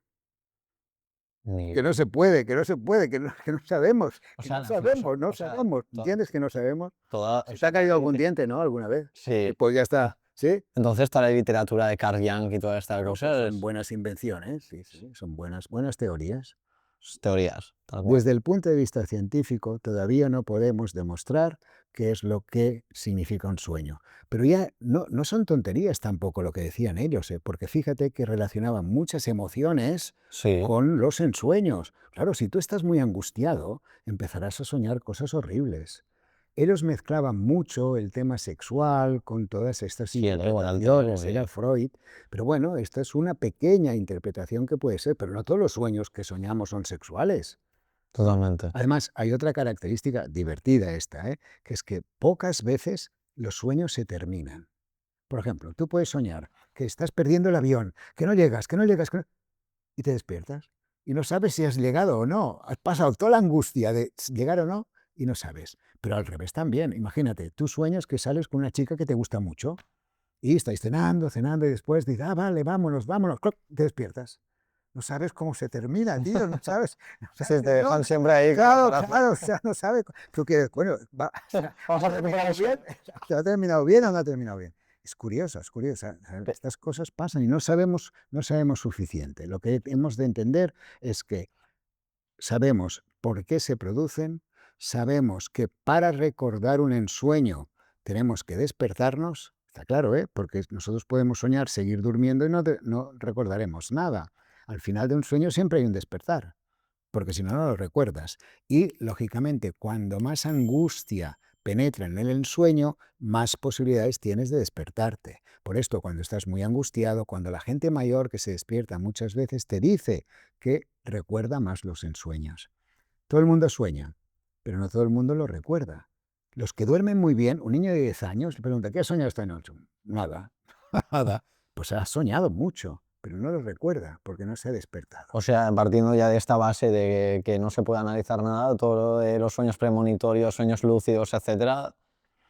S2: Ni-
S1: Que no se puede, que no se puede, que no sabemos,
S2: O
S1: que
S2: sea,
S1: no sabemos, no
S2: o sea,
S1: sabemos. ¿Entiendes que no sabemos?
S2: toda...
S1: Se te ha caído algún diente, ¿no? ¿Alguna vez?
S2: Sí.
S1: Pues ya está, ¿sí?
S2: Entonces toda la literatura de Carl Jung y todas estas
S1: No, pues
S2: cosas,
S1: son buenas invenciones, sí, sí, son buenas teorías.
S2: teorías, tal cual.
S1: Desde el punto de vista científico, todavía no podemos demostrar qué es lo que significa un sueño. Pero ya no son tonterías tampoco lo que decían ellos, porque fíjate que relacionaban muchas emociones
S2: Sí,
S1: con los ensueños. Claro, si tú estás muy angustiado, empezarás a soñar cosas horribles. Ellos mezclaban mucho el tema sexual con todas estas
S2: sí, el ego, el alter ego,
S1: interpretaciones, era Freud, pero bueno, esta es una pequeña interpretación que puede ser, pero no todos los sueños que soñamos son sexuales.
S2: totalmente.
S1: Además, hay otra característica divertida esta, que es que pocas veces los sueños se terminan. Por ejemplo, tú puedes soñar que estás perdiendo el avión, que no llegas, y te despiertas y no sabes si has llegado o no. Has pasado toda la angustia de llegar o no y no sabes. Pero al revés también. Imagínate, tú sueñas que sales con una chica que te gusta mucho y estáis cenando y después dices, vale, vámonos, vámonos, ¡cloc! Te despiertas. No sabes cómo se termina, tío, no sabes. No
S2: Sí,
S1: sabes
S2: te
S1: el
S2: dejan
S1: nombre.
S2: siempre ahí.
S1: Claro,
S2: para-
S1: claro, o sea, no sabes. Tú quieres, bueno,
S2: Vamos a recuperar el
S1: bien,
S2: sueño.
S1: ¿te ha terminado bien o no ha terminado bien? Es curioso, es curioso.
S2: Pe-
S1: Estas cosas pasan y no sabemos suficiente. Lo que hemos de entender es que sabemos por qué se producen, sabemos que para recordar un ensueño tenemos que despertarnos, está claro, porque nosotros podemos soñar, seguir durmiendo y no recordaremos nada. Al final de un sueño siempre hay un despertar, porque si no, no lo recuerdas. Y, lógicamente, cuando más angustia penetra en el ensueño, más posibilidades tienes de despertarte. Por esto, cuando estás muy angustiado, cuando la gente mayor que se despierta muchas veces te dice que recuerda más los ensueños. Todo el mundo sueña, pero no todo el mundo lo recuerda. Los que duermen muy bien, un niño de 10 años le pregunta, ¿qué has soñado esta noche? Nada, nada. Pues ha soñado mucho, pero no lo recuerda porque no se ha despertado.
S2: O sea, partiendo ya de esta base de que no se puede analizar nada, todo lo de los sueños premonitorios, sueños lúcidos, etcétera,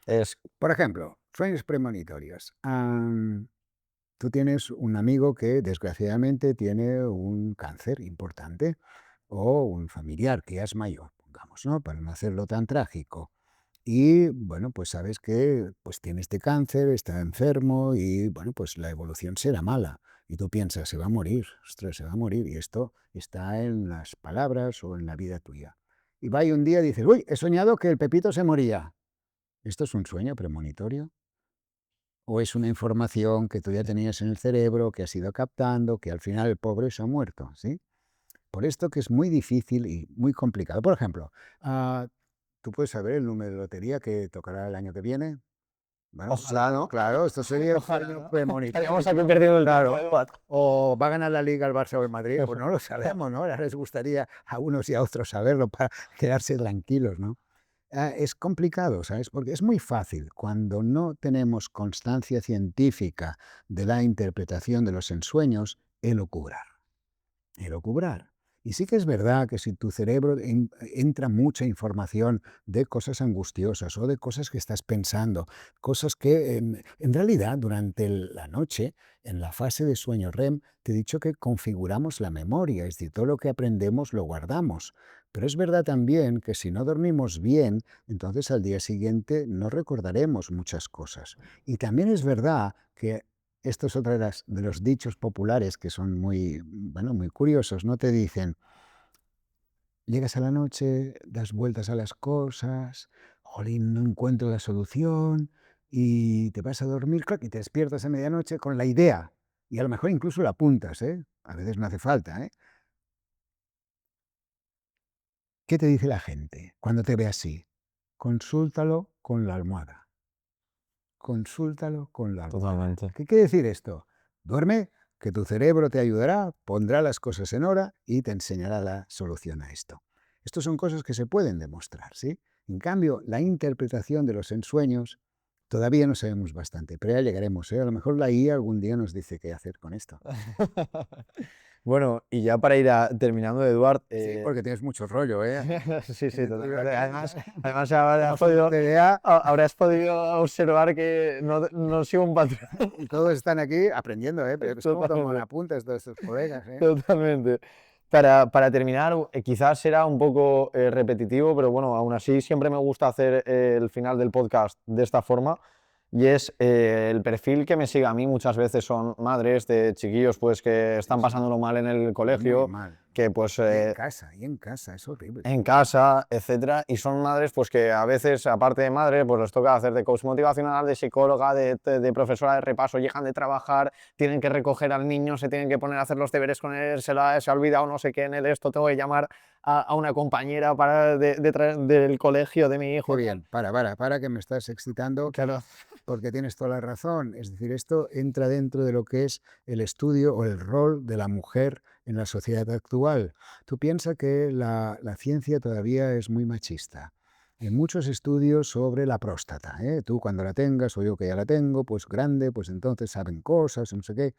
S2: es...
S1: Por ejemplo, sueños premonitorios. Tú tienes un amigo que desgraciadamente tiene un cáncer importante o un familiar que ya es mayor, pongamos, ¿no? Para no hacerlo tan trágico. Y bueno, pues sabes que pues tiene este cáncer, está enfermo y bueno, pues la evolución será mala. Y tú piensas, se va a morir, ostras, se va a morir. Y esto está en las palabras o en la vida tuya. Y va y un día dices, uy, he soñado que el Pepito se moría. ¿Esto es un sueño premonitorio? ¿O es una información que tú ya tenías en el cerebro, que has ido captando, que al final el pobre se ha muerto? ¿Sí? Por esto que es muy difícil y muy complicado. Por ejemplo, ¿tú puedes saber el número de lotería que tocará el año que viene? Bueno,
S2: Ojalá, ¿no?
S1: claro, esto sería el
S2: Ojalá,
S1: sueño
S2: ¿no?
S1: premonitorio.
S2: Estaríamos aquí perdiendo el tiempo,
S1: Claro.
S2: Eduard.
S1: O va a ganar la Liga el Barça o el Madrid, pues no lo sabemos, ¿no? Ahora les gustaría a unos y a otros saberlo para quedarse tranquilos, ¿no? Es complicado, ¿sabes? Porque es muy fácil cuando no tenemos constancia científica de la interpretación de los ensueños, elucubrar. Elucubrar. Y sí que es verdad que si tu cerebro entra mucha información de cosas angustiosas o de cosas que estás pensando, cosas que en realidad durante la noche, en la fase de sueño REM, te he dicho que configuramos la memoria, es decir, todo lo que aprendemos lo guardamos. Pero es verdad también que si no dormimos bien, entonces al día siguiente no recordaremos muchas cosas. Y también es verdad que esto es otra de los dichos populares que son muy, bueno, muy curiosos, ¿no? Te dicen, llegas a la noche, das vueltas a las cosas, jolín, no encuentro la solución, y te vas a dormir, clac, y te despiertas a medianoche con la idea, y a lo mejor incluso la apuntas, ¿eh? A veces no hace falta, ¿eh? ¿Qué te dice la gente cuando te ve así? Consúltalo con la almohada. Consúltalo con la almohada.
S2: Totalmente.
S1: ¿Qué quiere decir esto? Duerme, que tu cerebro te ayudará, pondrá las cosas en hora y te enseñará la solución a esto. Estas son cosas que se pueden demostrar, ¿sí? En cambio, la interpretación de los ensueños todavía no sabemos bastante, pero ya llegaremos, ¿eh? A lo mejor la IA algún día nos dice qué hacer con esto.
S2: Bueno, y ya para ir terminando, Eduard,
S1: Sí, porque tienes mucho rollo, ¿eh?
S2: sí, sí,
S1: Tienes tú
S2: totalmente.
S1: aquí
S2: Además habrás
S1: una
S2: podido,
S1: idea
S2: habrás podido observar que no sigo un patrón.
S1: y todos están aquí aprendiendo, ¿eh? Pero es como toman
S2: Totalmente.
S1: apuntes todos estos colegas, ¿eh?
S2: Totalmente. Para terminar, quizás será un poco repetitivo, pero bueno, aún así siempre me gusta hacer el final del podcast de esta forma. Y es el perfil que me sigue a mí muchas veces son madres de chiquillos pues que están
S1: Sí.
S2: pasándolo mal en el
S1: Muy
S2: colegio,
S1: mal.
S2: que pues
S1: Y en casa, es horrible.
S2: en casa, etcétera, y son madres pues que a veces, aparte de madre, pues les toca hacer de coach motivacional, de psicóloga, de profesora de repaso, llegan de trabajar, tienen que recoger al niño, se tienen que poner a hacer los deberes con él, se ha olvidado no sé qué en el esto, tengo que llamar a una compañera del colegio de mi
S1: Qué
S2: hijo, tal.
S1: bien, para, que me estás excitando,
S2: Claro.
S1: porque tienes toda la razón. Es decir, esto entra dentro de lo que es el estudio o el rol de la mujer en la sociedad actual. Tú piensas que la ciencia todavía es muy machista. Hay muchos estudios sobre la próstata, ¿eh? Tú cuando la tengas, o yo que ya la tengo, pues grande, pues entonces saben cosas, no sé qué.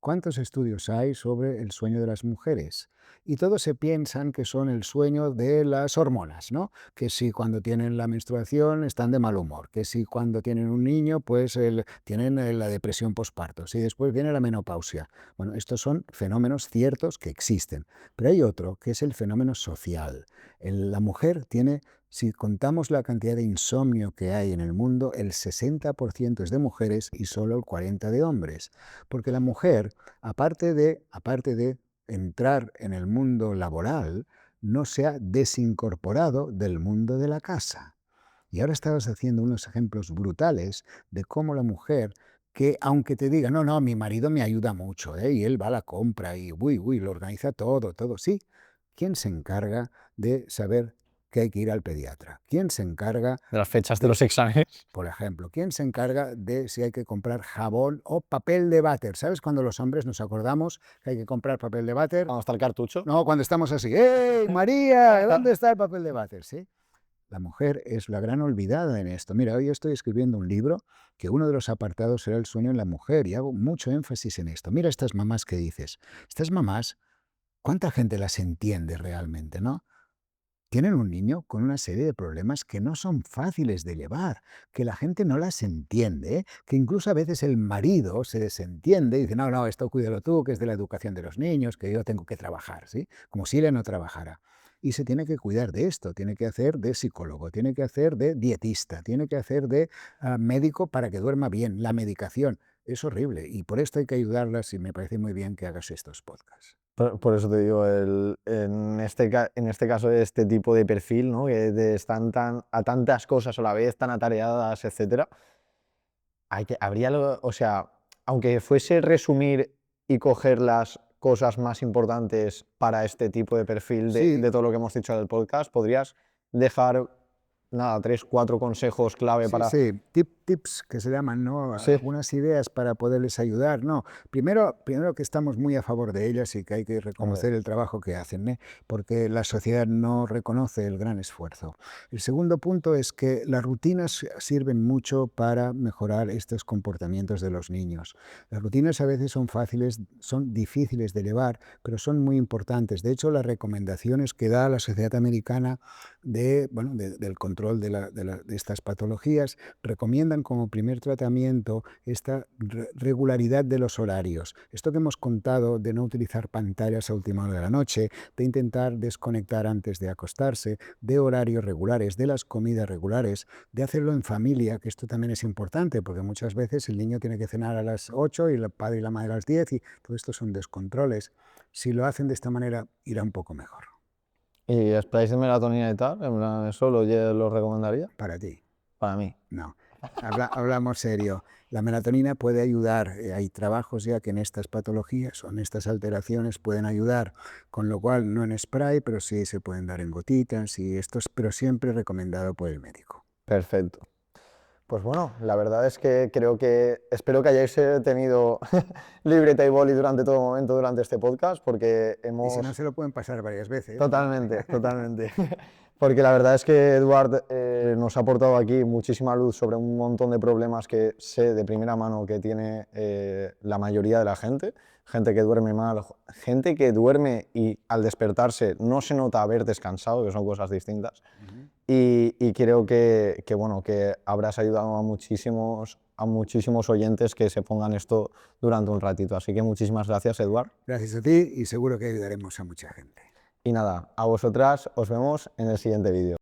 S1: ¿Cuántos estudios hay sobre el sueño de las mujeres? Y todos se piensan que son el sueño de las hormonas, ¿no? Que si cuando tienen la menstruación están de mal humor, que si cuando tienen un niño pues tienen la depresión postparto, si después viene la menopausia. Bueno, estos son fenómenos ciertos que existen, pero hay otro que es el fenómeno social. La mujer tiene, si contamos la cantidad de insomnio que hay en el mundo, el 60% es de mujeres y solo el 40% de hombres. Porque la mujer, aparte de entrar en el mundo laboral, no se ha desincorporado del mundo de la casa. Y ahora estabas haciendo unos ejemplos brutales de cómo la mujer, que aunque te diga, no, no, mi marido me ayuda mucho, ¿eh? Y él va a la compra y, uy, uy, lo organiza todo, todo, sí. ¿Quién se encarga de saber que hay que ir al pediatra? ¿Quién se encarga
S2: De las fechas de
S1: de,
S2: los exámenes.
S1: por ejemplo, quién se encarga de si hay que comprar jabón o papel de váter? ¿Sabes cuando los hombres nos acordamos que hay que comprar papel de váter?
S2: Cuando está el cartucho.
S1: No, cuando estamos así, ¡hey, María! ¿Dónde está el papel de váter? ¿Sí? La mujer es la gran olvidada en esto. Mira, hoy estoy escribiendo un libro que uno de los apartados será el sueño en la mujer y hago mucho énfasis en esto. Mira estas mamás que dices. Estas mamás, ¿cuánta gente las entiende realmente, no? Tienen un niño con una serie de problemas que no son fáciles de llevar, que la gente no las entiende, que incluso a veces el marido se desentiende y dice, no, no, esto cuídalo tú, que es de la educación de los niños, que yo tengo que trabajar, ¿sí? Como si ella no trabajara. Y se tiene que cuidar de esto, tiene que hacer de psicólogo, tiene que hacer de dietista, tiene que hacer de médico para que duerma bien, la medicación. es horrible. Y por esto hay que ayudarlas y me parece muy bien que hagas estos podcasts.
S2: Por eso te digo, en este caso, este tipo de perfil, ¿no? Que están a tantas cosas a la vez, tan atareadas, etcétera, o sea, aunque fuese resumir y coger las cosas más importantes para este tipo de perfil
S1: Sí,
S2: de todo lo que hemos dicho en el podcast, ¿podrías dejar, nada, 3, 4 consejos clave
S1: sí,
S2: para...?
S1: sí, tips que se llaman, ¿no?
S2: Sí,
S1: Algunas ideas para poderles ayudar, ¿no? Primero que estamos muy a favor de ellas y que hay que
S2: hombre,
S1: reconocer el trabajo que hacen, ¿eh? Porque la sociedad no reconoce el gran esfuerzo. El segundo punto es que las rutinas sirven mucho para mejorar estos comportamientos de los niños. Las rutinas a veces son fáciles, son difíciles de llevar, pero son muy importantes. De hecho, las recomendaciones que da la Sociedad Americana del control de estas patologías recomiendan como primer tratamiento esta regularidad de los horarios. Esto que hemos contado de no utilizar pantallas a última hora de la noche, de intentar desconectar antes de acostarse, de horarios regulares, de las comidas regulares, de hacerlo en familia, que esto también es importante, porque muchas veces el niño tiene que cenar a las 8 y el padre y la madre a las 10 y todo esto son descontroles. Si lo hacen de esta manera, irá un poco mejor.
S2: ¿y sprays de melatonina y tal? En plan, ¿eso lo recomendaría?
S1: Para ti.
S2: Para mí.
S1: No, hablamos serio. La melatonina puede ayudar. Hay trabajos ya que en estas patologías o en estas alteraciones pueden ayudar, con lo cual no en spray, pero sí se pueden dar en gotitas y pero siempre recomendado por el médico.
S2: Perfecto. Pues bueno, la verdad es que espero que hayáis tenido libreta y boli durante todo momento durante este podcast, porque
S1: Y si no,
S2: hemos...
S1: se lo pueden pasar varias veces.
S2: Totalmente, totalmente. Porque la verdad es que Eduard nos ha aportado aquí muchísima luz sobre un montón de problemas que sé de primera mano que tiene la mayoría de la gente. Gente que duerme mal, gente que duerme y al despertarse no se nota haber descansado, que son cosas distintas.
S1: Ujú.
S2: Y creo bueno, que habrás ayudado a muchísimos oyentes que se pongan esto durante un ratito. Así que muchísimas gracias, Eduard.
S1: Gracias a ti y seguro que ayudaremos a mucha gente.
S2: Y nada, a vosotras os vemos en el siguiente vídeo.